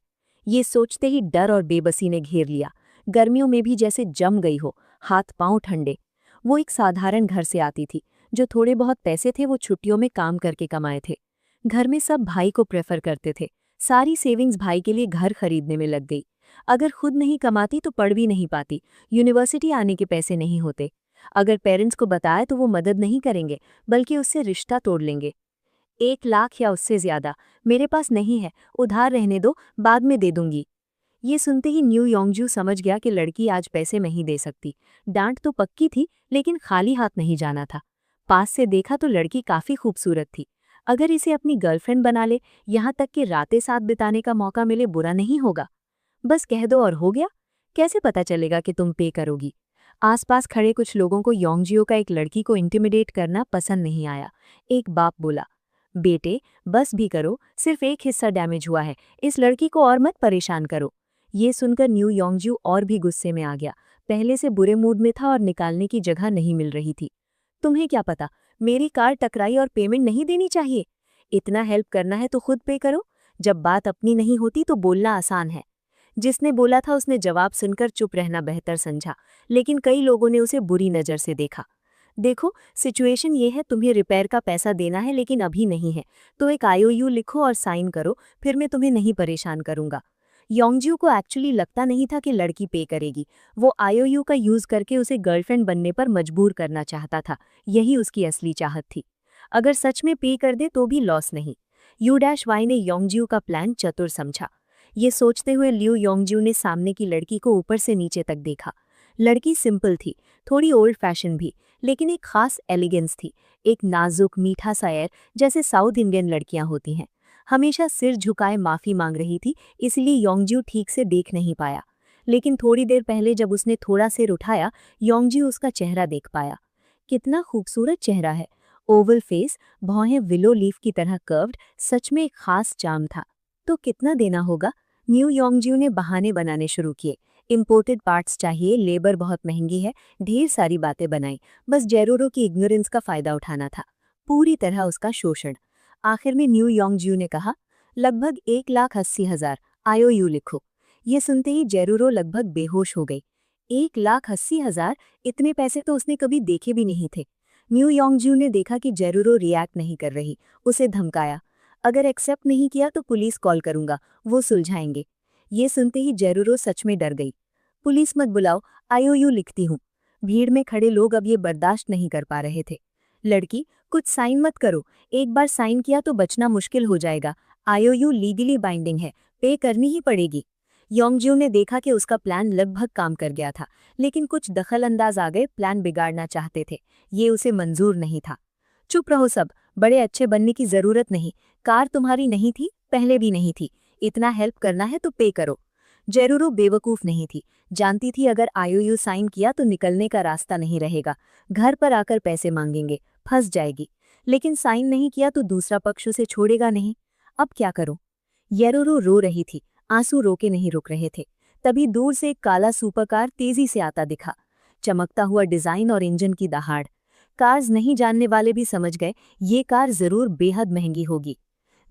Speaker 2: ये सोचते ही डर और बेबसी ने घेर लिया। गर्मियों में भी जैसे जम गई हो, हाथ पांव ठंडे। वो एक साधारण घर से आती थी। जो थोड़े बहुत पैसे थे वो छुट्टियों में काम करके कमाए थे। घर में सब भाई को प्रेफर करते थे। सारी सेविंग्स भाई के लिए घर खरीदने में लग गई। अगर खुद नहीं कमाती तो पढ़ भी नहीं पाती, यूनिवर्सिटी आने के पैसे नहीं होते। अगर पेरेंट्स को बताए तो वो मदद नहीं करेंगे, बल्कि उससे रिश्ता तोड़ लेंगे। 1 लाख या उससे ज्यादा मेरे पास नहीं है, उधार रहने दो, बाद में दे दूंगी। ये सुनते ही न्यू योंगजू समझ गया कि लड़की आज पैसे नहीं दे सकती। डांट तो पक्की थी, लेकिन खाली हाथ नहीं जाना था। पास से देखा तो लड़की काफी खूबसूरत थी। अगर इसे अपनी गर्लफ्रेंड बना ले, यहाँ तक कि रातें साथ बिताने का मौका मिले, बुरा नहीं होगा। बस कह दो और हो गया। कैसे पता चलेगा कि तुम पे करोगी? आसपास खड़े कुछ लोगों को योंगजियो का एक लड़की को इंटिमिडेट करना पसंद नहीं आया। एक बाप बोला, बेटे बस भी करो, सिर्फ एक हिस्सा डैमेज हुआ है, इस लड़की को और मत परेशान करो। ये सुनकर न्यू योंगजियो और भी गुस्से में आ गया। पहले से बुरे मूड में था और निकालने की जगह नहीं मिल रही थी। तुम्हें क्या पता, मेरी कार टकराई और पेमेंट नहीं देनी चाहिए? इतना हेल्प करना है तो खुद पे करो। जब बात अपनी नहीं होती तो बोलना आसान है। जिसने बोला था उसने जवाब सुनकर चुप रहना बेहतर समझा, लेकिन कई लोगों ने उसे बुरी नज़र से देखा। देखो, सिचुएशन ये है, तुम्हें रिपेयर का पैसा देना है लेकिन अभी नहीं है, तो एक IOU लिखो और साइन करो, फिर मैं तुम्हें नहीं परेशान करूंगा। योंगजियो को एक्चुअली लगता नहीं था कि लड़की पे करेगी। वो IOU का यूज करके उसे गर्लफ्रेंड बनने पर मजबूर करना चाहता था। यही उसकी असली चाहत थी। अगर सच में पे कर दे तो भी लॉस नहीं। U-Y ने योंगजियो का प्लान चतुर समझा। ये सोचते हुए लियू योंगजियो ने सामने की लड़की को ऊपर से नीचे तक देखा। लड़की सिंपल थी, थोड़ी ओल्ड फैशन भी, लेकिन एक खास एलिगेंस थी। एक नाजुक मीठा सा एयर, जैसे साउथ इंडियन लड़कियां होती हैं। हमेशा सिर झुकाए माफी मांग रही थी, इसलिए योंगजियो ठीक से देख नहीं पाया। लेकिन थोड़ी देर पहले जब उसने थोड़ा सिर उठाया, योंगजियो उसका चेहरा देख पाया। कितना खूबसूरत चेहरा है। ओवल फेस, भौहें विलो लीफ की तरह कर्व्ड, सच में एक खास चार्म था। तो कितना देना होगा? न्यू योंगजियो ने बहाने बनाने शुरू किए। इंपोर्टेड पार्ट्स चाहिए, लेबर बहुत महंगी है, ढेर सारी बातें बनाई। बस जेरोरो की इग्नोरेंस का फायदा उठाना था, पूरी तरह उसका शोषण। आखिर में न्यू योंगजियो ने कहा, लगभग 1,80,000 IOU लिखो। ये सुनते ही जेरोरो लगभग बेहोश हो गई। 1,80,000? इतने पैसे तो उसने कभी देखे भी नहीं थे। न्यू योंगजियो ने देखा कि जेरोरो रिएक्ट नहीं कर रही, उसे धमकाया, अगर एक्सेप्ट नहीं किया तो पुलिस कॉल करूंगा, वो सुलझाएंगे। ये सुनते ही जेरूरो सच में डर गई। पुलिस मत बुलाओ, आईओयू लिखती हूँ। भीड़ में खड़े लोग अब ये बर्दाश्त नहीं कर पा रहे थे। लड़की, कुछ साइन मत करो, एक बार साइन किया तो बचना मुश्किल हो जाएगा। आईओयू लीगली बाइंडिंग है, पे करनी ही पड़ेगी। योंगज्यू ने देखा कि उसका प्लान लगभग काम कर गया था, लेकिन कुछ दखल अंदाज आ गए, प्लान बिगाड़ना चाहते थे। ये उसे मंजूर नहीं था। चुप रहो सब, बड़े अच्छे बनने की जरूरत नहीं। कार तुम्हारी नहीं थी, पहले भी नहीं थी। इतना हेल्प करना है तो पे करो। जेरूरो बेवकूफ नहीं थी, जानती थी अगर आईओयू साइन किया तो निकलने का रास्ता नहीं रहेगा। घर पर आकर पैसे मांगेंगे, फंस जाएगी। लेकिन साइन नहीं किया तो दूसरा पक्ष उसे छोड़ेगा नहीं। अब क्या करूं? येरूरो रो रही थी, आंसू रोके नहीं रुक रहे थे। तभी दूर से एक काला सुपरकार तेजी से आता दिखा, चमकता हुआ डिजाइन और इंजन की दहाड़। कार्स नहीं जानने वाले भी समझ गए ये कार जरूर बेहद महंगी होगी।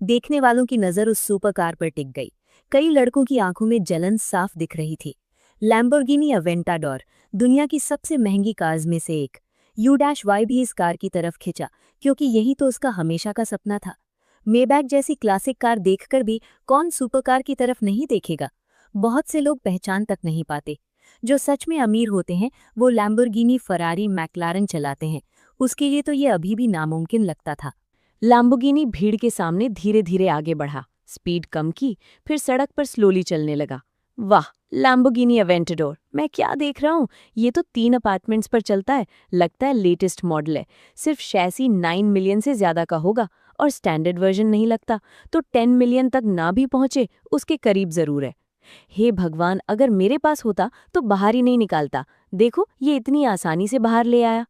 Speaker 2: देखने वालों की नजर उस सुपरकार पर टिक गई। कई लड़कों की आंखों में जलन साफ दिख रही थी। लैम्बोर्गिनी अवेंटाडोर, दुनिया की सबसे महंगी कार्स में से एक। U-Y भी इस कार की तरफ खिंचा, क्योंकि यही तो उसका हमेशा का सपना था। मेबैक जैसी क्लासिक कार देखकर भी कौन सुपरकार की तरफ नहीं देखेगा। बहुत से लोग पहचान तक नहीं पाते। जो सच में अमीर होते हैं वो लैम्बोर्गिनी, फरारी, मैक्लारन चलाते हैं। उसके लिए तो ये अभी भी नामुमकिन लगता था।
Speaker 1: लैम्बोर्गिनी भीड़ के सामने धीरे धीरे आगे बढ़ा, स्पीड कम की, फिर सड़क पर स्लोली चलने लगा। वाह, लैम्बोर्गिनी अवेंटाडोर, मैं क्या देख रहा हूँ? ये तो 3 अपार्टमेंट्स पर चलता है, लगता है लेटेस्ट मॉडल है। सिर्फ शैसी 9 मिलियन से ज्यादा का होगा और स्टैंडर्ड वर्जन नहीं लगता, तो 10 मिलियन तक ना भी पहुंचे उसके करीब जरूर है। हे भगवान, अगर मेरे पास होता तो बाहर ही नहीं निकालता। देखो, ये इतनी आसानी से बाहर ले आया।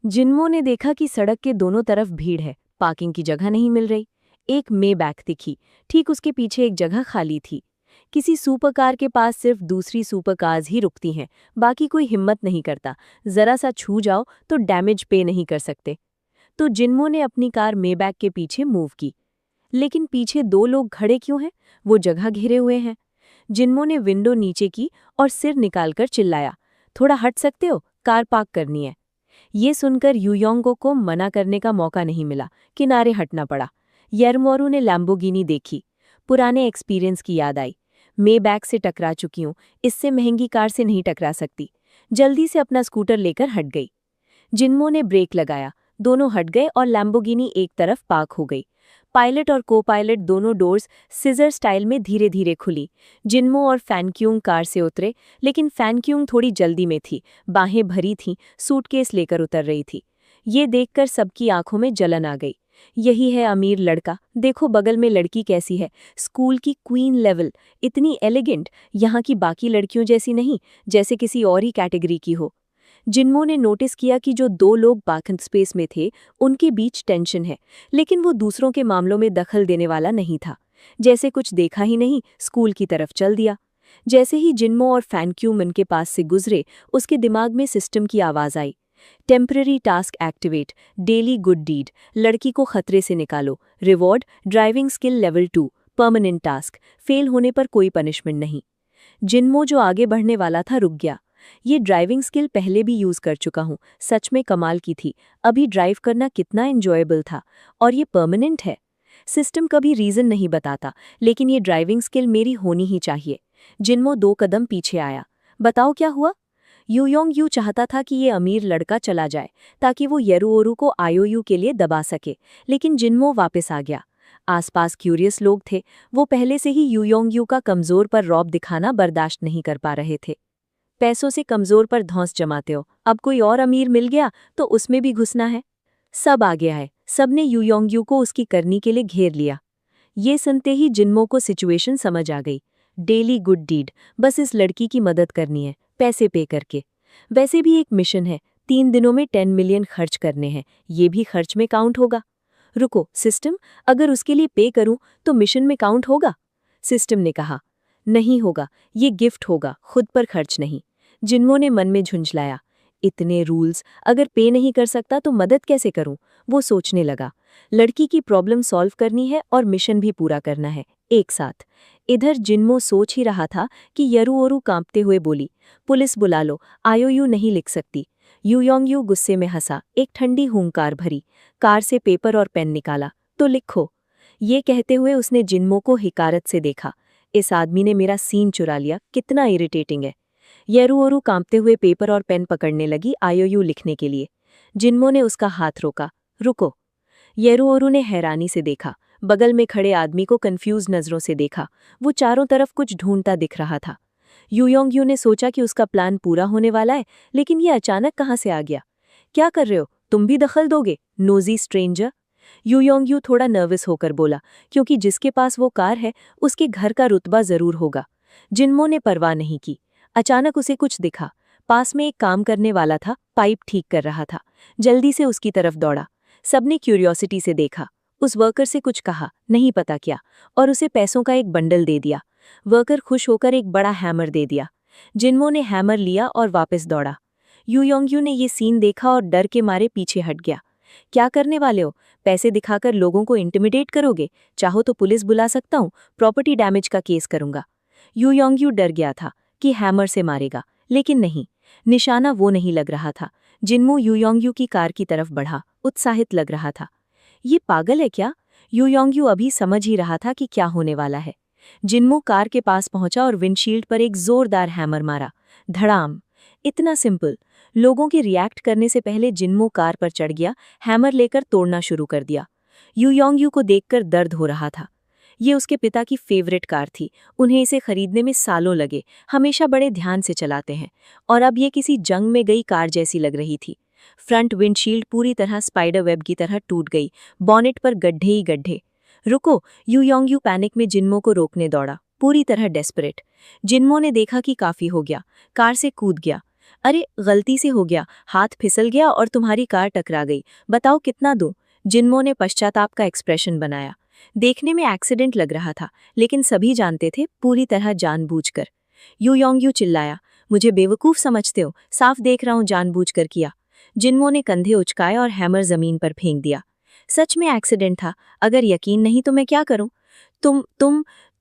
Speaker 1: जिन्मो ने देखा कि सड़क के दोनों तरफ भीड़ है, पार्किंग की जगह नहीं मिल रही। एक मेबैक दिखी, ठीक उसके पीछे एक जगह खाली थी। किसी सुपरकार के पास सिर्फ दूसरी सुपरकार्स ही रुकती हैं, बाकी कोई हिम्मत नहीं करता। जरा सा छू जाओ तो डैमेज पे नहीं कर सकते। तो जिन्मो ने अपनी कार मेबैक के पीछे मूव की। लेकिन पीछे 2 लोग खड़े क्यों हैं? वो जगह घेरे हुए हैं। जिन्मो ने विंडो नीचे की और सिर निकालकर चिल्लाया, थोड़ा हट सकते हो, कार पार्क करनी है। ये सुनकर यूयोंगो को मना करने का मौका नहीं मिला, किनारे हटना पड़ा। येरमोरू ने लैम्बोर्गिनी देखी, पुराने एक्सपीरियंस की याद आई। मेबैक से टकरा चुकी हूँ, इससे महंगी कार से नहीं टकरा सकती। जल्दी से अपना स्कूटर लेकर हट गई। जिन्मो ने ब्रेक लगाया, दोनों हट गए और लैम्बोर्गिनी एक तरफ पार्क हो गई। पायलट और को पायलट दोनों डोर्स सिजर स्टाइल में धीरे धीरे खुली। जिन्मो और फैनक्यूंग कार से उतरे, लेकिन फैनक्यूंग थोड़ी जल्दी में थी, बाहें भरी थीं, सूटकेस लेकर उतर रही थी। ये देखकर सबकी आंखों में जलन आ गई। यही है अमीर लड़का, देखो बगल में लड़की कैसी है, स्कूल की क्वीन लेवल, इतनी एलिगेंट, यहाँ की बाकी लड़कियों जैसी नहीं, जैसे किसी और ही कैटेगरी की हो। जिन्मो ने नोटिस किया कि जो 2 लोग बाकंत स्पेस में थे उनके बीच टेंशन है, लेकिन वो दूसरों के मामलों में दखल देने वाला नहीं था। जैसे कुछ देखा ही नहीं, स्कूल की तरफ चल दिया। जैसे ही जिन्मो और फैनक्यूमन के पास से गुजरे, उसके दिमाग में सिस्टम की आवाज आई, temporary task activate, daily good deed, लड़की को खतरे से निकालो, reward driving skill level 2, permanent task, fail होने पर कोई पनिशमेंट नहीं। जिन्मो जो आगे बढ़ने वाला था रुक गया। ये ड्राइविंग स्किल पहले भी यूज कर चुका हूँ, सच में कमाल की थी। अभी ड्राइव करना कितना एंजॉयबल था, और ये परमानेंट है। सिस्टम कभी रीजन नहीं बताता, लेकिन ये ड्राइविंग स्किल मेरी होनी ही चाहिए। जिन्मो 2 कदम पीछे आया। बताओ क्या हुआ? यूयोंग चाहता था कि ये अमीर लड़का चला जाए, ताकि वो येरुओरू को आईओयू के लिए दबा सके, लेकिन जिन्मो वापस आ गया। आसपास क्यूरियस लोग थे, वो पहले से ही यूयोंग का कमजोर पर रौब दिखाना बर्दाश्त नहीं कर पा रहे थे। पैसों से कमजोर पर धौंस जमाते हो, अब कोई और अमीर मिल गया तो उसमें भी घुसना है। सब आ गया है, सबने यूयोंग को उसकी करनी के लिए घेर लिया। ये सुनते ही जिन्मो को सिचुएशन समझ आ गई। डेली गुड डीड, बस इस लड़की की मदद करनी है, पैसे पे करके। वैसे भी एक मिशन है, 3 दिनों में 10 मिलियन खर्च करने हैं, ये भी खर्च में काउंट होगा। रुको सिस्टम, अगर उसके लिए पे करूं तो मिशन में काउंट होगा? सिस्टम ने कहा, नहीं होगा, ये गिफ्ट होगा, खुद पर खर्च नहीं। जिन्मो ने मन में झुंझलाया, इतने रूल्स, अगर पे नहीं कर सकता तो मदद कैसे करूं? वो सोचने लगा, लड़की की प्रॉब्लम सॉल्व करनी है और मिशन भी पूरा करना है, एक साथ। इधर जिन्मो सोच ही रहा था कि येरुओरू कांपते हुए बोली, पुलिस बुला लो, आईओयू नहीं लिख सकती। यूयोंग गुस्से में हंसा, एक ठंडी हुंकार भरी, कार से पेपर और पेन निकाला, तो लिखो। ये कहते हुए उसने जिन्मो को हिकारत से देखा।
Speaker 2: इस आदमी ने मेरा सीन चुरा लिया, कितना इरिटेटिंग है। येरुओरू कांपते हुए पेपर और पेन पकड़ने लगी आईओयू लिखने के लिए। जिन्मो ने उसका हाथ रोका। रुको। येरुओरू ने हैरानी से देखा, बगल में खड़े आदमी को कंफ्यूज नजरों से देखा। वो चारों तरफ कुछ ढूंढता दिख रहा था। यूयोंगयू ने सोचा कि उसका प्लान पूरा होने वाला है, लेकिन ये अचानक कहाँ से आ गया? क्या कर रहे हो? तुम भी दखल दोगे, नोजी स्ट्रेंजर? यूयोंगयू थोड़ा नर्वस होकर बोला, क्योंकि जिसके पास वो कार है उसके घर का रुतबा जरूर होगा। जिन्मो ने परवाह नहीं की। अचानक उसे कुछ दिखा। पास में एक काम करने वाला था, पाइप ठीक कर रहा था। जल्दी से उसकी तरफ दौड़ा। सबने क्यूरियोसिटी से देखा। उस वर्कर से कुछ कहा, नहीं पता क्या, और उसे पैसों का एक बंडल दे दिया। वर्कर खुश होकर एक बड़ा हैमर दे दिया। जिन्मो ने हैमर लिया और वापस दौड़ा। यूयोंगयू ने ये सीन देखा और डर के मारे पीछे हट गया। क्या करने वाले हो? पैसे दिखाकर लोगों को इंटिमिडेट करोगे? चाहो तो पुलिस बुला सकता हूँ, प्रॉपर्टी डैमेज का केस करूंगा। यूयोंगयू डर गया था कि हैमर से मारेगा, लेकिन नहीं, निशाना वो नहीं लग रहा था। जिन्मो यूयोंगयू की कार की तरफ बढ़ा, उत्साहित लग रहा था। ये पागल है क्या? यूयोंगयू अभी समझ ही रहा था कि क्या होने वाला है। जिन्मो कार के पास पहुंचा और विंडशील्ड पर एक जोरदार हैमर मारा। धड़ाम। इतना सिंपल। लोगों के रिएक्ट करने से पहले जिन्मो कार पर चढ़ गया, हैमर लेकर तोड़ना शुरू कर दिया। यूयोंगयू को देखकर दर्द हो रहा था। ये उसके पिता की फेवरेट कार थी, उन्हें इसे खरीदने में सालों लगे, हमेशा बड़े ध्यान से चलाते हैं, और अब ये किसी जंग में गई कार जैसी लग रही थी। फ्रंट विंडशील्ड पूरी तरह स्पाइडर वेब की तरह टूट गई, बॉनेट पर गड्ढे ही गड्ढे। रुको! यूयोंगयू पैनिक में जिन्मो को रोकने दौड़ा, पूरी तरह डेस्परेट। जिन्मो ने देखा कि काफी हो गया, कार से कूद गया। अरे, गलती से हो गया, हाथ फिसल गया और तुम्हारी कार टकरा गई, बताओ कितना दूं? जिन्मो ने पश्चाताप का एक्सप्रेशन बनाया। देखने में एक्सीडेंट लग रहा था, लेकिन सभी जानते थे पूरी तरह जानबूझकर। यूयोंगयू चिल्लाया, मुझे बेवकूफ समझते हो? साफ देख रहा हूं जानबूझकर किया। जिन्मो ने कंधे उचकाए और हैमर जमीन पर फेंक दिया। सच में एक्सीडेंट था, अगर यकीन नहीं तो मैं क्या करूं?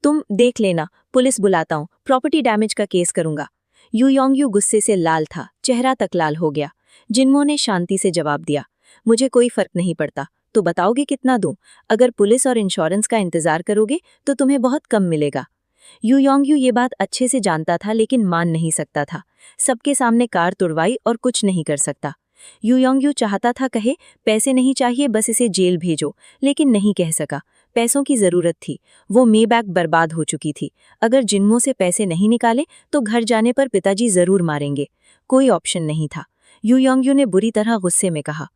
Speaker 2: तुम देख लेना, पुलिस बुलाता हूं, प्रॉपर्टी डैमेज का केस करूंगा। यूयोंगयू गुस्से से लाल था, चेहरा तक लाल हो गया। जिन्मो ने शांति से जवाब दिया, मुझे कोई फर्क नहीं पड़ता, तो बताओगे कितना दूं? अगर पुलिस और इंश्योरेंस का इंतजार करोगे तो तुम्हें बहुत कम मिलेगा। यूयोंगयू ये बात अच्छे से जानता था, लेकिन मान नहीं सकता था। सबके सामने कार तुड़वाई और कुछ नहीं कर सकता। यूयोंगयू चाहता था कहे, पैसे नहीं चाहिए, बस इसे जेल भेजो, लेकिन नहीं कह सका। पैसों की जरूरत थी, वो मेबैक बर्बाद हो चुकी थी। अगर जिन्मो से पैसे नहीं निकाले तो घर जाने पर पिताजी जरूर मारेंगे। कोई ऑप्शन नहीं था। यूयोंगयू ने बुरी तरह गुस्से में कहा,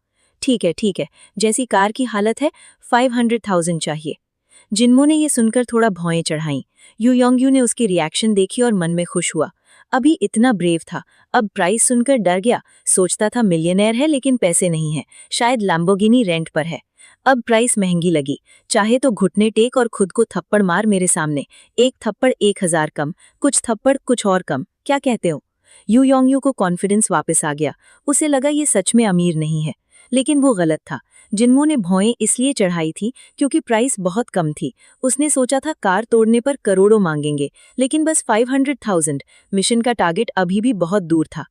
Speaker 2: ठीक है, जैसी कार की हालत है 500,000 चाहिए। जिन्मो ने ये सुनकर थोड़ा भौएं चढ़ाई। यूयोंगयू ने उसकी रिएक्शन देखी और मन में खुश हुआ। अभी इतना ब्रेव था, अब प्राइस सुनकर डर गया। सोचता था मिलियनेयर है लेकिन पैसे नहीं है, शायद लैम्बोर्गिनी रेंट पर है। अब प्राइस महंगी लगी। चाहे तो घुटने टेक और खुद को थप्पड़ मार मेरे सामने। एक थप्पड़ 1000 कम, कुछ थप्पड़ कुछ और कम, क्या कहते हो? यूयोंगयू को कॉन्फिडेंस वापस आ गया। उसे लगा ये सच में अमीर नहीं है, लेकिन वो गलत था। जिन्मो ने भौएं इसलिए चढ़ाई थी क्योंकि प्राइस बहुत कम थी। उसने सोचा था कार तोड़ने पर करोड़ों मांगेंगे, लेकिन बस 500,000। मिशन का टारगेट अभी भी बहुत दूर था।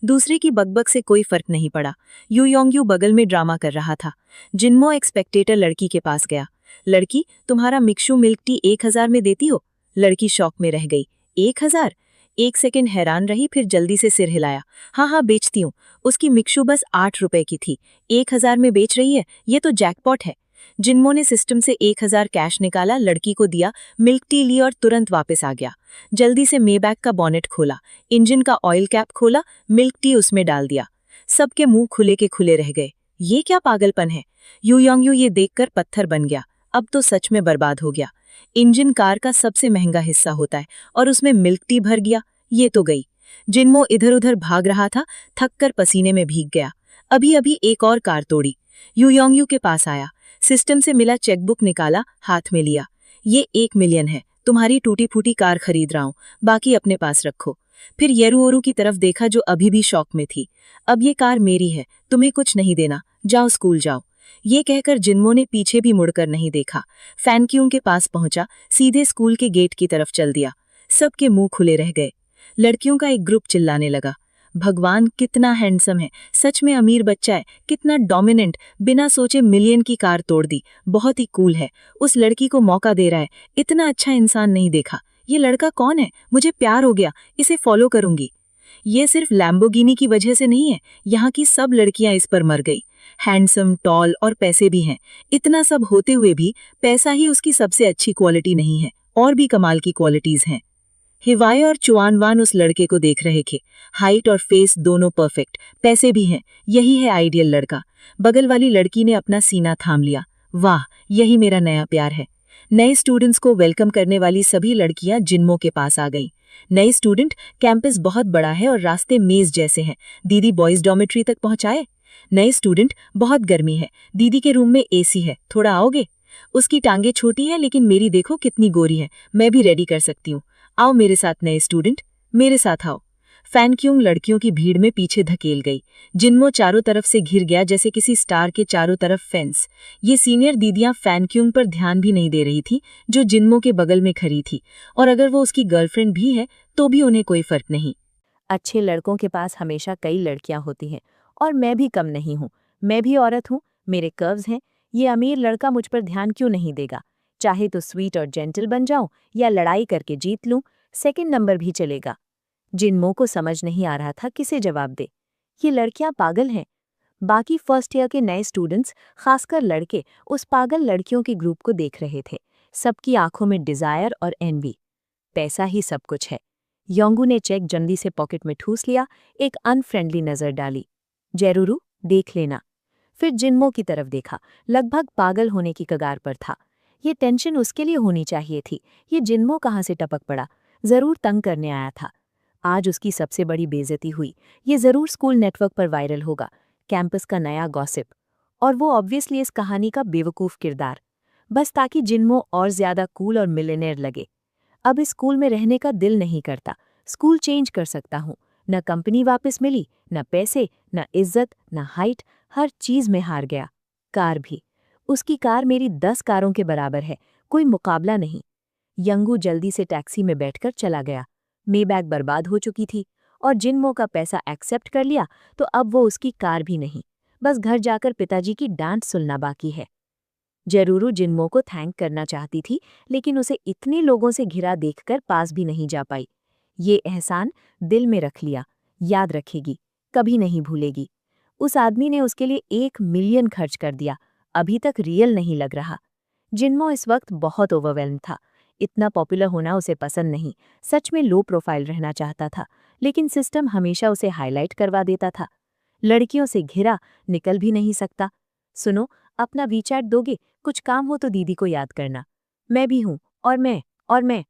Speaker 2: दूसरे की बकबक से कोई फर्क नहीं पड़ा। यूयोंगयू बगल में ड्रामा कर रहा था। जिन्मो एक स्पेक्टेटर लड़की के पास गया। लड़की, तुम्हारा मिक्शू मिल्क टी 1000 में देती हो? लड़की शॉक में रह गई। 1000? एक सेकंड हैरान रही, फिर जल्दी से सिर हिलाया। हाँ, बेचती हूँ। उसकी मिक्शू बस 8 रुपए की थी, 1000 में बेच रही है, ये तो जैकपॉट है। जिन्मो ने सिस्टम से 1000 कैश निकाला, लड़की को दिया, मिल्क टी ली और तुरंत वापस आ गया। जल्दी से मेबैक का बॉनेट खोला, इंजन का ऑयल कैप खोला, मिल्क टी उसमें डाल दिया। सबके मुंह खुले के खुले रह गए। ये क्या पागलपन है? यूयोंगयू ये देखकर पत्थर बन गया। अब तो सच में बर्बाद हो गया। इंजन कार का सबसे महंगा हिस्सा होता है और उसमें मिल्क टी भर गया। ये तो गई। जिन्मो इधर उधर भाग रहा था, थककर पसीने में भीग गया। अभी अभी एक और कार तोड़ी। यूयोंगयू के पास आया, सिस्टम से मिला चेकबुक निकाला, हाथ में लिया। ये 1 मिलियन है, तुम्हारी टूटी फूटी कार खरीद रहा हूं, बाकी अपने पास रखो। फिर येरुओरू की तरफ देखा जो अभी भी शॉक में थी। अब ये कार मेरी है, तुम्हें कुछ नहीं देना, जाओ स्कूल जाओ। ये कहकर जिन्मो ने पीछे भी मुड़कर नहीं देखा। फैनक्यूंग के पास पहुंचा, सीधे स्कूल के गेट की तरफ चल दिया। सबके मुंह खुले रह गए। लड़कियों का एक ग्रुप चिल्लाने लगा, भगवान कितना हैंडसम है, सच में अमीर बच्चा है, कितना डोमिनेंट, बिना सोचे मिलियन की कार तोड़ दी, बहुत ही कूल है, उस लड़की को मौका दे रहा है, इतना अच्छा इंसान नहीं देखा।
Speaker 3: ये लड़का कौन है, मुझे प्यार हो गया, इसे फॉलो करूंगी। ये सिर्फ लैम्बोर्गिनी की वजह से नहीं है, यहाँ की सब लड़कियां इस पर मर गई। हैंडसम, टॉल और पैसे भी हैं। इतना सब होते हुए भी पैसा ही उसकी सबसे अच्छी क्वालिटी नहीं है, और भी कमाल की क्वालिटीज हैं। हिवाय और चुआनवान उस लड़के को देख रहे थे। हाइट और फेस दोनों परफेक्ट, पैसे भी हैं, यही है आइडियल लड़का। बगल वाली लड़की ने अपना सीना थाम लिया। वाह, यही मेरा नया प्यार है। नए स्टूडेंट्स को वेलकम करने वाली सभी लड़कियां जिन्मो के पास आ गईं। नए स्टूडेंट, कैंपस बहुत बड़ा है और रास्ते मेज जैसे हैं, दीदी बॉयज डॉर्मेट्री तक पहुंचाए। नए स्टूडेंट, बहुत गर्मी है, दीदी के रूम में एसी है, थोड़ा आओगे? उसकी टांगे छोटी है लेकिन मेरी देखो कितनी गोरी है, मैं भी रेडी कर सकती हूँ। आओ मेरे साथ नए स्टूडेंट, मेरे साथ आओ। फैनक्यूंग लड़कियों की भीड़ में पीछे धकेल गई। जिन्मो चारों तरफ से घिर गया जैसे किसी स्टार के चारों तरफ फेंस। ये सीनियर दीदियां फैनक्यूंग पर ध्यान भी नहीं दे रही थी, जो जिन्मो के बगल में खड़ी थी, और अगर वो उसकी गर्लफ्रेंड भी है तो भी उन्हें कोई फर्क नहीं।
Speaker 2: अच्छे लड़कों के पास हमेशा कई लड़कियां होती हैं और मैं भी कम नहीं हूँ। मैं भी औरत हूँ, मेरे कर्व्स हैं। ये अमीर लड़का मुझ पर ध्यान क्यों नहीं देगा? चाहे तो स्वीट और जेंटल बन जाऊं या लड़ाई करके जीत लूं, सेकंड नंबर भी चलेगा। जिन्मो को समझ नहीं आ रहा था किसे जवाब दे। ये लड़कियां पागल हैं। बाकी फर्स्ट ईयर के नए स्टूडेंट्स, खासकर लड़के, उस पागल लड़कियों के ग्रुप को देख रहे थे। सबकी आंखों में डिजायर और एनवी। पैसा ही सब कुछ है। योंगू ने चेक जल्दी से पॉकेट में ठूस लिया, एक अनफ्रेंडली नजर डाली। जेरुरू, देख लेना। फिर जिन्मो की तरफ देखा, लगभग पागल होने की कगार पर था। ये टेंशन उसके लिए होनी चाहिए थी। ये जिन्मो कहाँ से टपक पड़ा? जरूर तंग करने आया था। आज उसकी सबसे बड़ी बेइज्जती हुई। ये जरूर स्कूल नेटवर्क पर वायरल होगा, कैंपस का नया गॉसिप। और वो ऑब्वियसली इस कहानी का बेवकूफ किरदार, बस ताकि जिन्मो और ज्यादा कूल और मिलियनेयर लगे। अब इस स्कूल में रहने का दिल नहीं करता। स्कूल चेंज कर सकता हूँ। न कंपनी वापस मिली, न पैसे, न इज्जत, न हाइट, हर चीज में हार गया। कार भी। उसकी कार मेरी 10 कारों के बराबर है, कोई मुकाबला नहीं। यंगू जल्दी से टैक्सी में बैठकर चला गया। मेबैग बर्बाद हो चुकी थी और जिन्मो का पैसा एक्सेप्ट कर लिया तो अब वो उसकी कार भी नहीं। बस घर जाकर पिताजी की डांट सुनना बाकी है। जरूर जिन्मो को थैंक करना चाहती थी, लेकिन उसे इतने लोगों से घिरा देखकर पास भी नहीं जा पाई। ये एहसान दिल में रख लिया, याद रखेगी, कभी नहीं भूलेगी। उस आदमी ने उसके लिए 1 मिलियन खर्च कर दिया, अभी तक रियल नहीं लग रहा। जिन्मो इस वक्त बहुत ओवरवेल्म था। इतना पॉपुलर होना उसे पसंद नहीं, सच में लो प्रोफाइल रहना चाहता था, लेकिन सिस्टम हमेशा उसे हाईलाइट करवा देता था। लड़कियों से घिरा, निकल भी नहीं सकता। सुनो, अपना वीचैट दोगे? कुछ काम हो तो दीदी को याद करना। मैं भी हूँ, और मैं।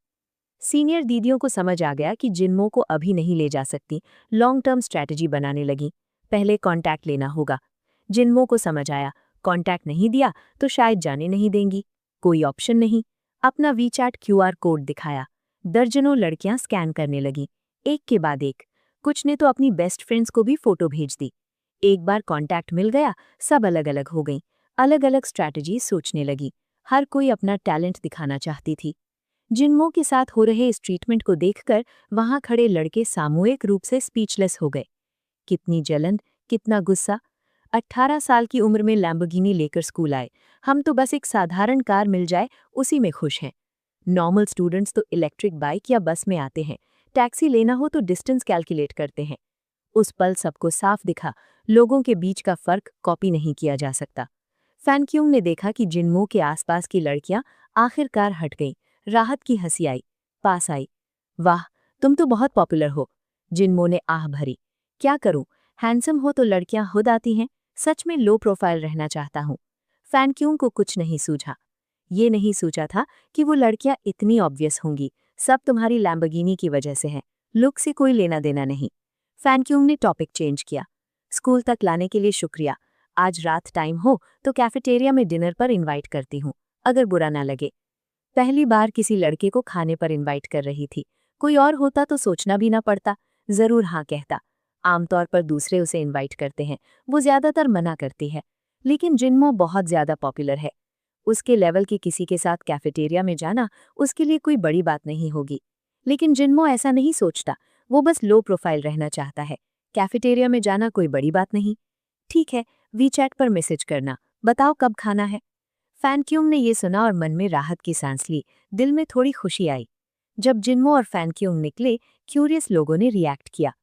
Speaker 2: सीनियर दीदियों को समझ आ गया कि जिन्मो को अभी नहीं ले जा सकती, लॉन्ग टर्म स्ट्रैटेजी बनाने लगी। पहले कॉन्टैक्ट लेना होगा। जिन्मो को समझ आया, कॉन्टैक्ट नहीं दिया तो शायद जाने नहीं देंगी। कोई ऑप्शन नहीं। अपना वीचैट क्यूआर कोड दिखाया। दर्जनों लड़कियां स्कैन करने लगी, एक के बाद एक। कुछ ने तो अपनी बेस्ट फ्रेंड्स को भी फोटो भेज दी। एक बार कॉन्टैक्ट मिल गया, सब अलग अलग हो गईं, अलग अलग स्ट्रैटेजी सोचने लगी। हर कोई अपना टैलेंट दिखाना चाहती थी। जिन्मो के साथ हो रहे इस ट्रीटमेंट को देखकर वहां खड़े लड़के सामूहिक रूप से स्पीचलेस हो गए। कितनी जलन, कितना गुस्सा। 18 साल की उम्र में लैम्बोर्गिनी लेकर स्कूल आए। हम तो बस एक साधारण कार मिल जाए उसी में खुश हैं। नॉर्मल स्टूडेंट्स तो इलेक्ट्रिक बाइक या बस में आते हैं, टैक्सी लेना हो तो डिस्टेंस कैलकुलेट करते हैं। उस पल सबको साफ दिखा, लोगों के बीच का फर्क कॉपी नहीं किया जा सकता। फैनक्यूंग ने देखा कि जिन्मो के आसपास की लड़कियां आखिरकार हट गईं। राहत की हंसी आई, पास आई। वाह, तुम तो बहुत पॉपुलर हो। जिन्मो ने आह भरी। क्या करूं, हैंडसम हो तो लड़कियां खुद आती हैं। सच में लो प्रोफाइल रहना चाहता हूं। फैनक्यूंग को कुछ नहीं सूझा। ये नहीं सोचा था कि वो लड़कियां इतनी ऑब्वियस होंगी। सब तुम्हारी लैम्बोर्गिनी की वजह से है, लुक से कोई लेना देना नहीं। फैनक्यूंग ने टॉपिक चेंज किया। स्कूल तक लाने के लिए शुक्रिया। आज रात टाइम हो तो कैफेटेरिया में डिनर पर इनवाइट करती हूँ, अगर बुरा ना लगे। पहली बार किसी लड़के को खाने पर इनवाइट कर रही थी। कोई और होता तो सोचना भी ना पड़ता, जरूर हाँ कहता। आमतौर पर दूसरे उसे इनवाइट करते हैं, वो ज्यादातर मना करती है। लेकिन जिन्मो बहुत ज्यादा पॉपुलर है। उसके लेवल के किसी के साथ कैफेटेरिया में जाना उसके लिए कोई बड़ी बात नहीं होगी। लेकिन जिन्मो ऐसा नहीं सोचता, वो बस लो प्रोफाइल रहना चाहता है। कैफेटेरिया में जाना कोई बड़ी बात नहीं। ठीक है, वीचैट पर मैसेज करना, बताओ कब खाना है। फैनक्यूंग ने ये सुना और मन में राहत की सांस ली, दिल में थोड़ी खुशी आई। जब जिन्मो और फैनक्यूंग निकले, क्यूरियस लोगों ने रिएक्ट किया।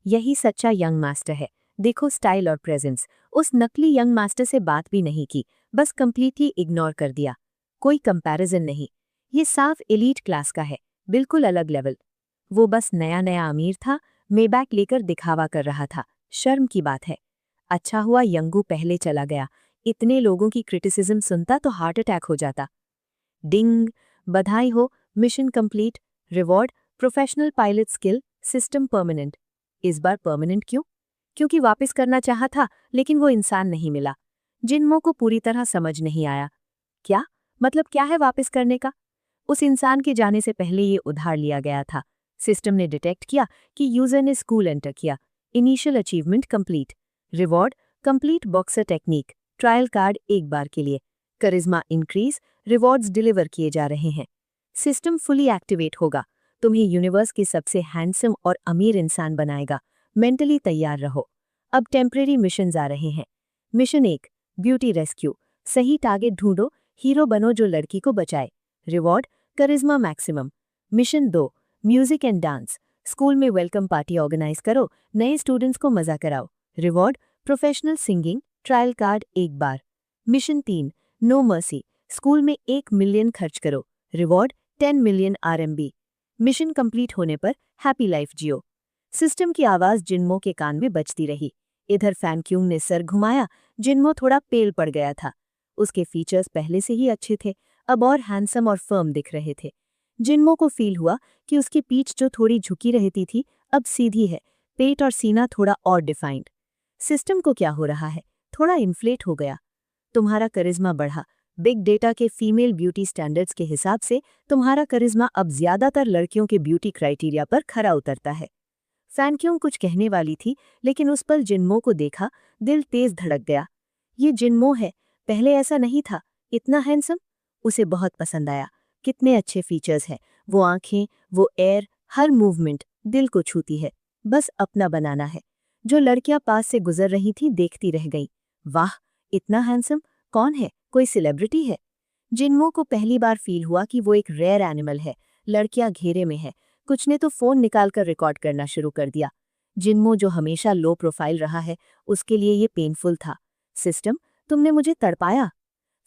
Speaker 2: यही सच्चा यंग मास्टर है, देखो स्टाइल और प्रेजेंस। उस नकली यंग मास्टर से बात भी नहीं की, बस कंप्लीटली इग्नोर कर दिया। कोई कंपैरिजन नहीं, ये साफ एलीट क्लास का है, बिल्कुल अलग लेवल। वो बस नया नया अमीर था, मेबैक लेकर दिखावा कर रहा था। शर्म की बात है। अच्छा हुआ यंगू पहले चला गया, इतने लोगों की क्रिटिसिज्म सुनता तो हार्ट अटैक हो जाता। डिंग, बधाई हो, mission complete. Reward, professional pilot skill, system permanent. इस बार परमानेंट क्यों? क्योंकि वापस करना चाहा था, लेकिन वो इंसान नहीं मिला। जिन्मो को पूरी तरह समझ नहीं आया। क्या मतलब, क्या है वापस करने का? उस इंसान के जाने से पहले ये उधार लिया गया था। सिस्टम ने डिटेक्ट किया कि यूजर ने स्कूल एंटर किया। Initial achievement complete. Reward, complete boxer technique, trial card एक बार के लिए। करिश्मा इंक्रीज, रिवॉर्ड्स डिलीवर किए जा रहे हैं। सिस्टम फुली एक्टिवेट होगा, तुम्हें यूनिवर्स के सबसे हैंडसम और अमीर इंसान बनाएगा। मेंटली तैयार रहो। अब टेम्परेरी मिशंस आ रहे हैं। Mission 1, beauty rescue. सही टारगेट ढूंढो, हीरो बनो जो लड़की को बचाए। रिवॉर्ड, करिश्मा maximum. Mission 2, music and dance. School में वेलकम पार्टी ऑर्गेनाइज करो, नए स्टूडेंट्स को मजा कराओ। Reward, professional singing, trial card एक बार। Mission 3, no mercy. स्कूल में 1 मिलियन खर्च करो। Reward, 10 million RMB। Mission complete होने पर हैप्पी लाइफ जियो। सिस्टम की आवाज जिन्मो के कान में बजती रही। इधर फैनक्यूंग ने सर घुमाया। जिन्मो थोड़ा पेल पड़ गया था। उसके फीचर्स पहले से ही अच्छे थे, अब और हैंडसम और फर्म दिख रहे थे। जिन्मो को फील हुआ कि उसकी पीठ जो थोड़ी झुकी रहती थी, अब सीधी है, पेट और सीना थोड़ा और डिफाइंड। सिस्टम को क्या हो रहा है? थोड़ा इन्फ्लेट हो गया। तुम्हारा करिश्मा बढ़ा। बिग डेटा के फीमेल ब्यूटी स्टैंडर्ड्स के हिसाब से तुम्हारा करिश्मा अब ज्यादातर लड़कियों के ब्यूटी क्राइटेरिया पर खरा उतरता है। फैनक्यूंग कुछ कहने वाली थी, लेकिन उस पल जिन्मो को देखा, दिल तेज धड़क गया। ये जिन्मो है, पहले ऐसा नहीं था, इतना हैंडसम। उसे बहुत पसंद आया। कितने अच्छे फीचर्स हैं, वो आंखें, वो एयर, हर मूवमेंट दिल को छूती है। बस अपना बनाना है। जो लड़कियां पास से गुजर रही थीं देखती रह गईं। वाह, इतना हैंडसम, कौन है, कोई सेलिब्रिटी है? जिन्मो को पहली बार फील हुआ कि वो एक रेयर एनिमल है। लड़कियां घेरे में है। कुछ ने तो फोन निकालकर रिकॉर्ड करना शुरू कर दिया। जिन्मो जो हमेशा लो प्रोफाइल रहा है, उसके लिए ये पेनफुल था। सिस्टम, तुमने मुझे तड़पाया।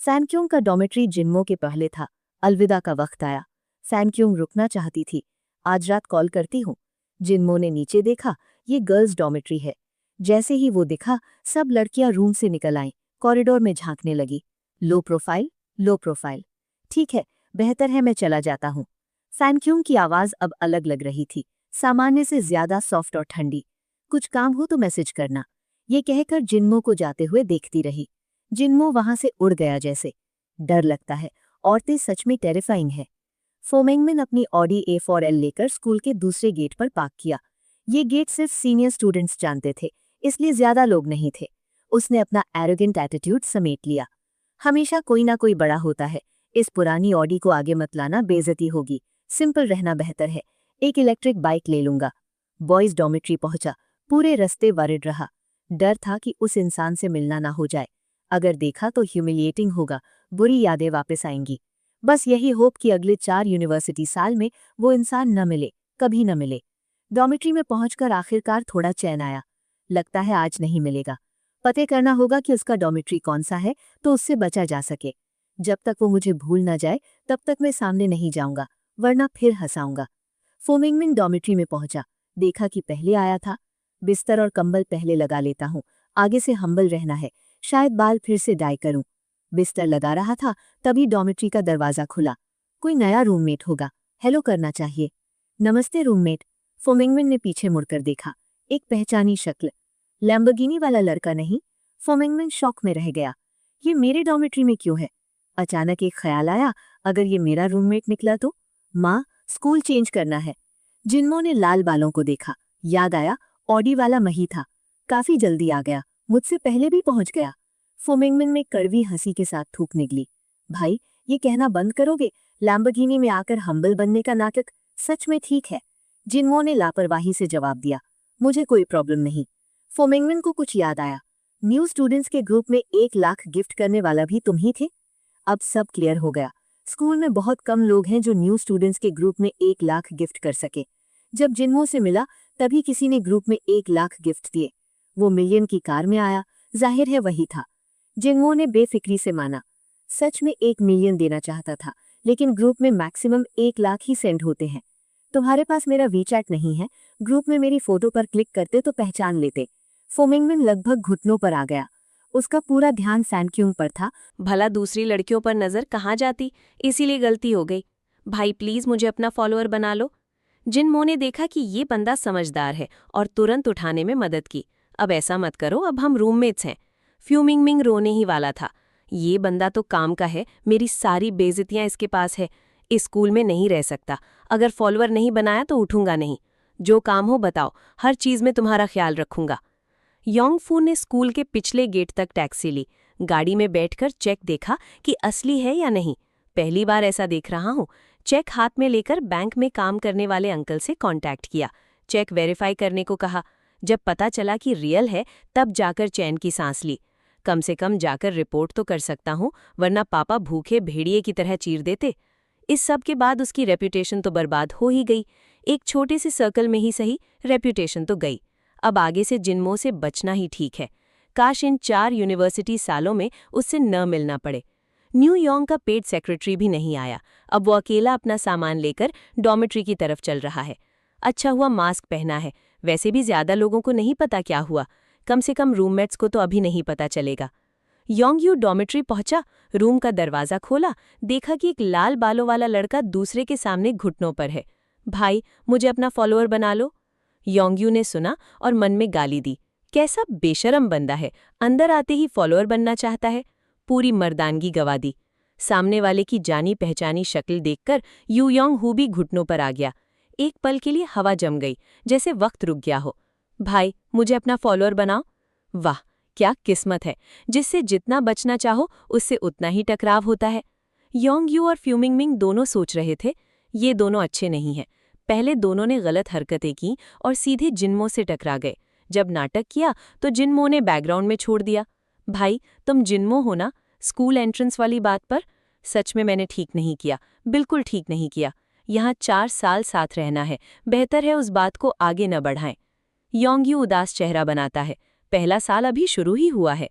Speaker 2: फैनक्यूंग का डॉमेट्री जिन्मो के पहले था। अलविदा का वक्त आया। फैनक्यूंग रुकना चाहती थी। आज रात कॉल करती हूँ। जिन्मो ने नीचे देखा, ये गर्ल्स डॉमेट्री है। जैसे ही वो दिखा, सब लड़कियां रूम से निकल आईं, कॉरिडोर में झांकने लगी। Low profile, low profile. ठीक है, बेहतर है मैं चला जाता हूँ। फैनक्यूंग की आवाज अब अलग लग रही थी, सामान्य से ज्यादा सॉफ्ट और ठंडी। कुछ काम हो तो मैसेज करना, ये कहकर जिन्मो को जाते हुए देखती रही। जिन्मो वहां से उड़ गया जैसे। डर लगता है, औरतें सच में टेरिफाइंग है। फोमेंगमिन अपनी ऑडी A4L लेकर स्कूल के दूसरे गेट पर पार्क किया। ये गेट सिर्फ सीनियर स्टूडेंट्स जानते थे, इसलिए ज्यादा लोग नहीं थे। उसने अपना एरोगेंट एटीट्यूड समेट लिया। हमेशा कोई ना कोई बड़ा होता है, इस पुरानी ऑडी को आगे मत लाना, बेइज्जती होगी। सिंपल रहना बेहतर है। एक इलेक्ट्रिक बाइक ले लूंगा। बॉयज डॉमेट्री पहुंचा। पूरे रास्ते वरिड रहा। डर था कि उस इंसान से मिलना ना हो जाए। अगर देखा तो ह्यूमिलिएटिंग होगा, बुरी यादें वापस आएंगी। बस यही होप कि अगले 4 यूनिवर्सिटी साल में वो इंसान न मिले, कभी न मिले। डॉमेट्री में पहुंचकर आखिरकार थोड़ा चैन आया। लगता है आज नहीं मिलेगा। पते करना होगा कि उसका डॉमेट्री कौन सा है, तो उससे बचा जा सके। जब तक वो मुझे भूल न जाए, तब तक मैं सामने नहीं जाऊंगा, वरना फिर हंसाऊंगा। फोमिंगमिन डॉमेट्री में पहुंचा। देखा कि पहले आया था। बिस्तर और कंबल पहले लगा लेता हूँ, आगे से हम्बल रहना है। शायद बाल फिर से डाई करूं। बिस्तर लगा रहा था, तभी डॉमेट्री का दरवाजा खुला। कोई नया रूममेट होगा, हेलो करना चाहिए। नमस्ते रूममेट। फोमिंगमिन ने पीछे मुड़कर देखा। एक पहचानी शक्ल। लैम्बोर्गिनी वाला लड़का नहीं? फोमिंगमिन शॉक में रह गया। ये मेरे डॉमेट्री में क्यों है? अचानक एक ख्याल आया, अगर ये मेरा रूममेट निकला तो? माँ, स्कूल चेंज करना है। जिन्मो ने लाल बालों को देखा। याद आया, ऑडी वाला मही था। काफी जल्दी आ गया, मुझसे पहले भी पहुंच गया। फोमिंगमिन में कड़वी हंसी के साथ थूक निकली। भाई, ये कहना बंद करोगे? लैम्बोर्गिनी में आकर हम्बल बनने का नाटक सच में ठीक है। जिन्मो ने लापरवाही से जवाब दिया। मुझे कोई प्रॉब्लम नहीं। फोमिंगमिन को कुछ याद आया। न्यू स्टूडेंट्स के ग्रुप में 1 लाख गिफ्ट करने वाला भी तुम ही थे? अब सब क्लियर हो गया। स्कूल में बहुत कम लोग हैं जो न्यू स्टूडेंट्स के ग्रुप में 1 लाख गिफ्ट कर सके। जब जिन्मो से मिला तभी किसी ने ग्रुप में 1 लाख गिफ्ट दिए। वो मिलियन की कार में आया, जाहिर है वही था। जिन्मो ने बेफिक्री से माना। सच में 1 मिलियन देना चाहता था, लेकिन ग्रुप में मैक्सिमम 1 लाख ही सेंड होते हैं। तुम्हारे पास मेरा वीचैट नहीं है, ग्रुप में मेरी फोटो पर क्लिक करते तो पहचान लेते। फोमिंगमिन लगभग घुटनों पर आ गया। उसका पूरा ध्यान सैनक्यूंग पर था।
Speaker 4: भला दूसरी लड़कियों पर नजर कहाँ जाती, इसीलिए गलती हो गई। भाई प्लीज मुझे अपना फॉलोअर बना लो। जिन्मो ने देखा कि ये बंदा समझदार है और तुरंत उठाने में मदद की। अब ऐसा मत करो, अब हम रूममेट्स हैं। फ्यूमिंगमिंग रोने ही वाला था। ये बंदा तो काम का है, मेरी सारी बेइज्जतियां इसके पास है। इस स्कूल में नहीं रह सकता। अगर फॉलोअर नहीं बनाया तो उठूंगा नहीं। जो काम हो बताओ, हर चीज में तुम्हारा ख्याल रखूंगा। योंगफू ने स्कूल के पिछले गेट तक टैक्सी ली। गाड़ी में बैठकर चेक देखा कि असली है या नहीं। पहली बार ऐसा देख रहा हूं। चेक हाथ में लेकर बैंक में काम करने वाले अंकल से कांटेक्ट किया। चेक वेरीफाई करने को कहा। जब पता चला कि रियल है तब जाकर चैन की सांस ली। कम से कम जाकर रिपोर्ट तो कर सकता हूं, वरना पापा भूखे भेड़िए की तरह चीर देते। इस सब के बाद उसकी रेप्यूटेशन तो बर्बाद हो ही गई। एक छोटे से सर्कल में ही सही, रेप्यूटेशन तो गई। अब आगे से जिन्मो से बचना ही ठीक है। काश इन 4 यूनिवर्सिटी सालों में उससे न मिलना पड़े। न्यूयॉर्क का पेड सेक्रेटरी भी नहीं आया। अब वो अकेला अपना सामान लेकर डॉर्मेट्री की तरफ चल रहा है। अच्छा हुआ मास्क पहना है, वैसे भी ज्यादा लोगों को नहीं पता क्या हुआ। कम से कम रूममेट्स को तो अभी नहीं पता चलेगा। योंगयू डॉर्मेट्री पहुंचा, रूम का दरवाजा खोला, देखा कि एक लाल बालों वाला लड़का दूसरे के सामने घुटनों पर है। भाई मुझे अपना फॉलोअर बना लो। योंगयू ने सुना और मन में गाली दी। कैसा बेशरम बंदा है, अंदर आते ही फॉलोअर बनना चाहता है। पूरी मर्दानगी गवा दी। सामने वाले की जानी पहचानी शक्ल देखकर यू योंग हू भी घुटनों पर आ गया। एक पल के लिए हवा जम गई, जैसे वक्त रुक गया हो। भाई मुझे अपना फॉलोअर बनाओ। वाह क्या किस्मत है, जिससे जितना बचना चाहो उससे उतना ही टकराव होता है। योंगयू और फ्यूमिंगमिंग दोनों सोच रहे थे, ये दोनों अच्छे नहीं हैं। पहले दोनों ने गलत हरकतें की और सीधे जिन्मो से टकरा गए। जब नाटक किया तो जिन्मो ने बैकग्राउंड में छोड़ दिया। भाई तुम जिन्मो हो ना, स्कूल एंट्रेंस वाली बात पर? सच में मैंने ठीक नहीं किया, बिल्कुल ठीक नहीं किया। यहाँ 4 साल साथ रहना है, बेहतर है उस बात को आगे न बढ़ाएं। योंगयू उदास चेहरा बनाता है। पहला साल अभी शुरू ही हुआ है।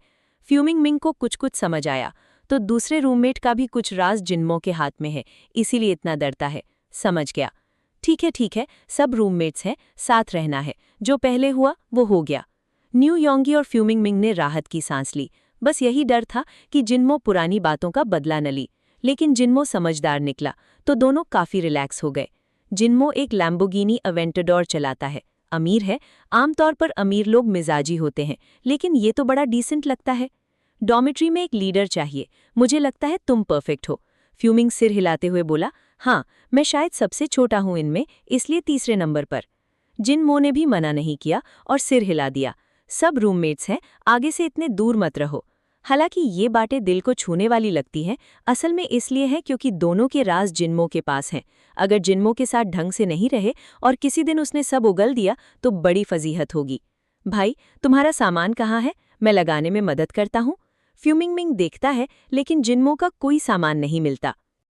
Speaker 4: फ्यूमिंगमिंग को कुछ कुछ समझ आया, तो दूसरे रूममेट का भी कुछ राज जिन्मो के हाथ में है, इसीलिए इतना डरता है। समझ गया। ठीक है, सब रूममेट्स हैं, साथ रहना है। जो पहले हुआ वो हो गया। न्यू योंगी और फ्यूमिंगमिंग ने राहत की सांस ली। बस यही डर था कि जिन्मो पुरानी बातों का बदला न ली। लेकिन जिन्मो समझदार निकला, तो दोनों काफी रिलैक्स हो गए। जिन्मो एक लैम्बोर्गिनी अवेंटाडोर चलाता है, अमीर है। आमतौर पर अमीर लोग मिजाजी होते हैं, लेकिन ये तो बड़ा डिसेंट लगता है। डॉर्मेट्री में एक लीडर चाहिए, मुझे लगता है तुम परफेक्ट हो। फ्यूमिंग सिर हिलाते हुए बोला, हाँ मैं शायद सबसे छोटा हूं इनमें, इसलिए तीसरे नंबर पर। जिन्मो ने भी मना नहीं किया और सिर हिला दिया। सब रूममेट्स हैं, आगे से इतने दूर मत रहो। हालांकि ये बातें दिल को छूने वाली लगती हैं, असल में इसलिए है क्योंकि दोनों के राज जिन्मो के पास हैं। अगर जिन्मो के साथ ढंग से नहीं रहे और किसी दिन उसने सब उगल दिया तो बड़ी फजीहत होगी। भाई तुम्हारा सामान कहाँ है, मैं लगाने में मदद करता हूँ। फ्यूमिंगमिंग देखता है, लेकिन जिन्मो का कोई सामान नहीं मिलता।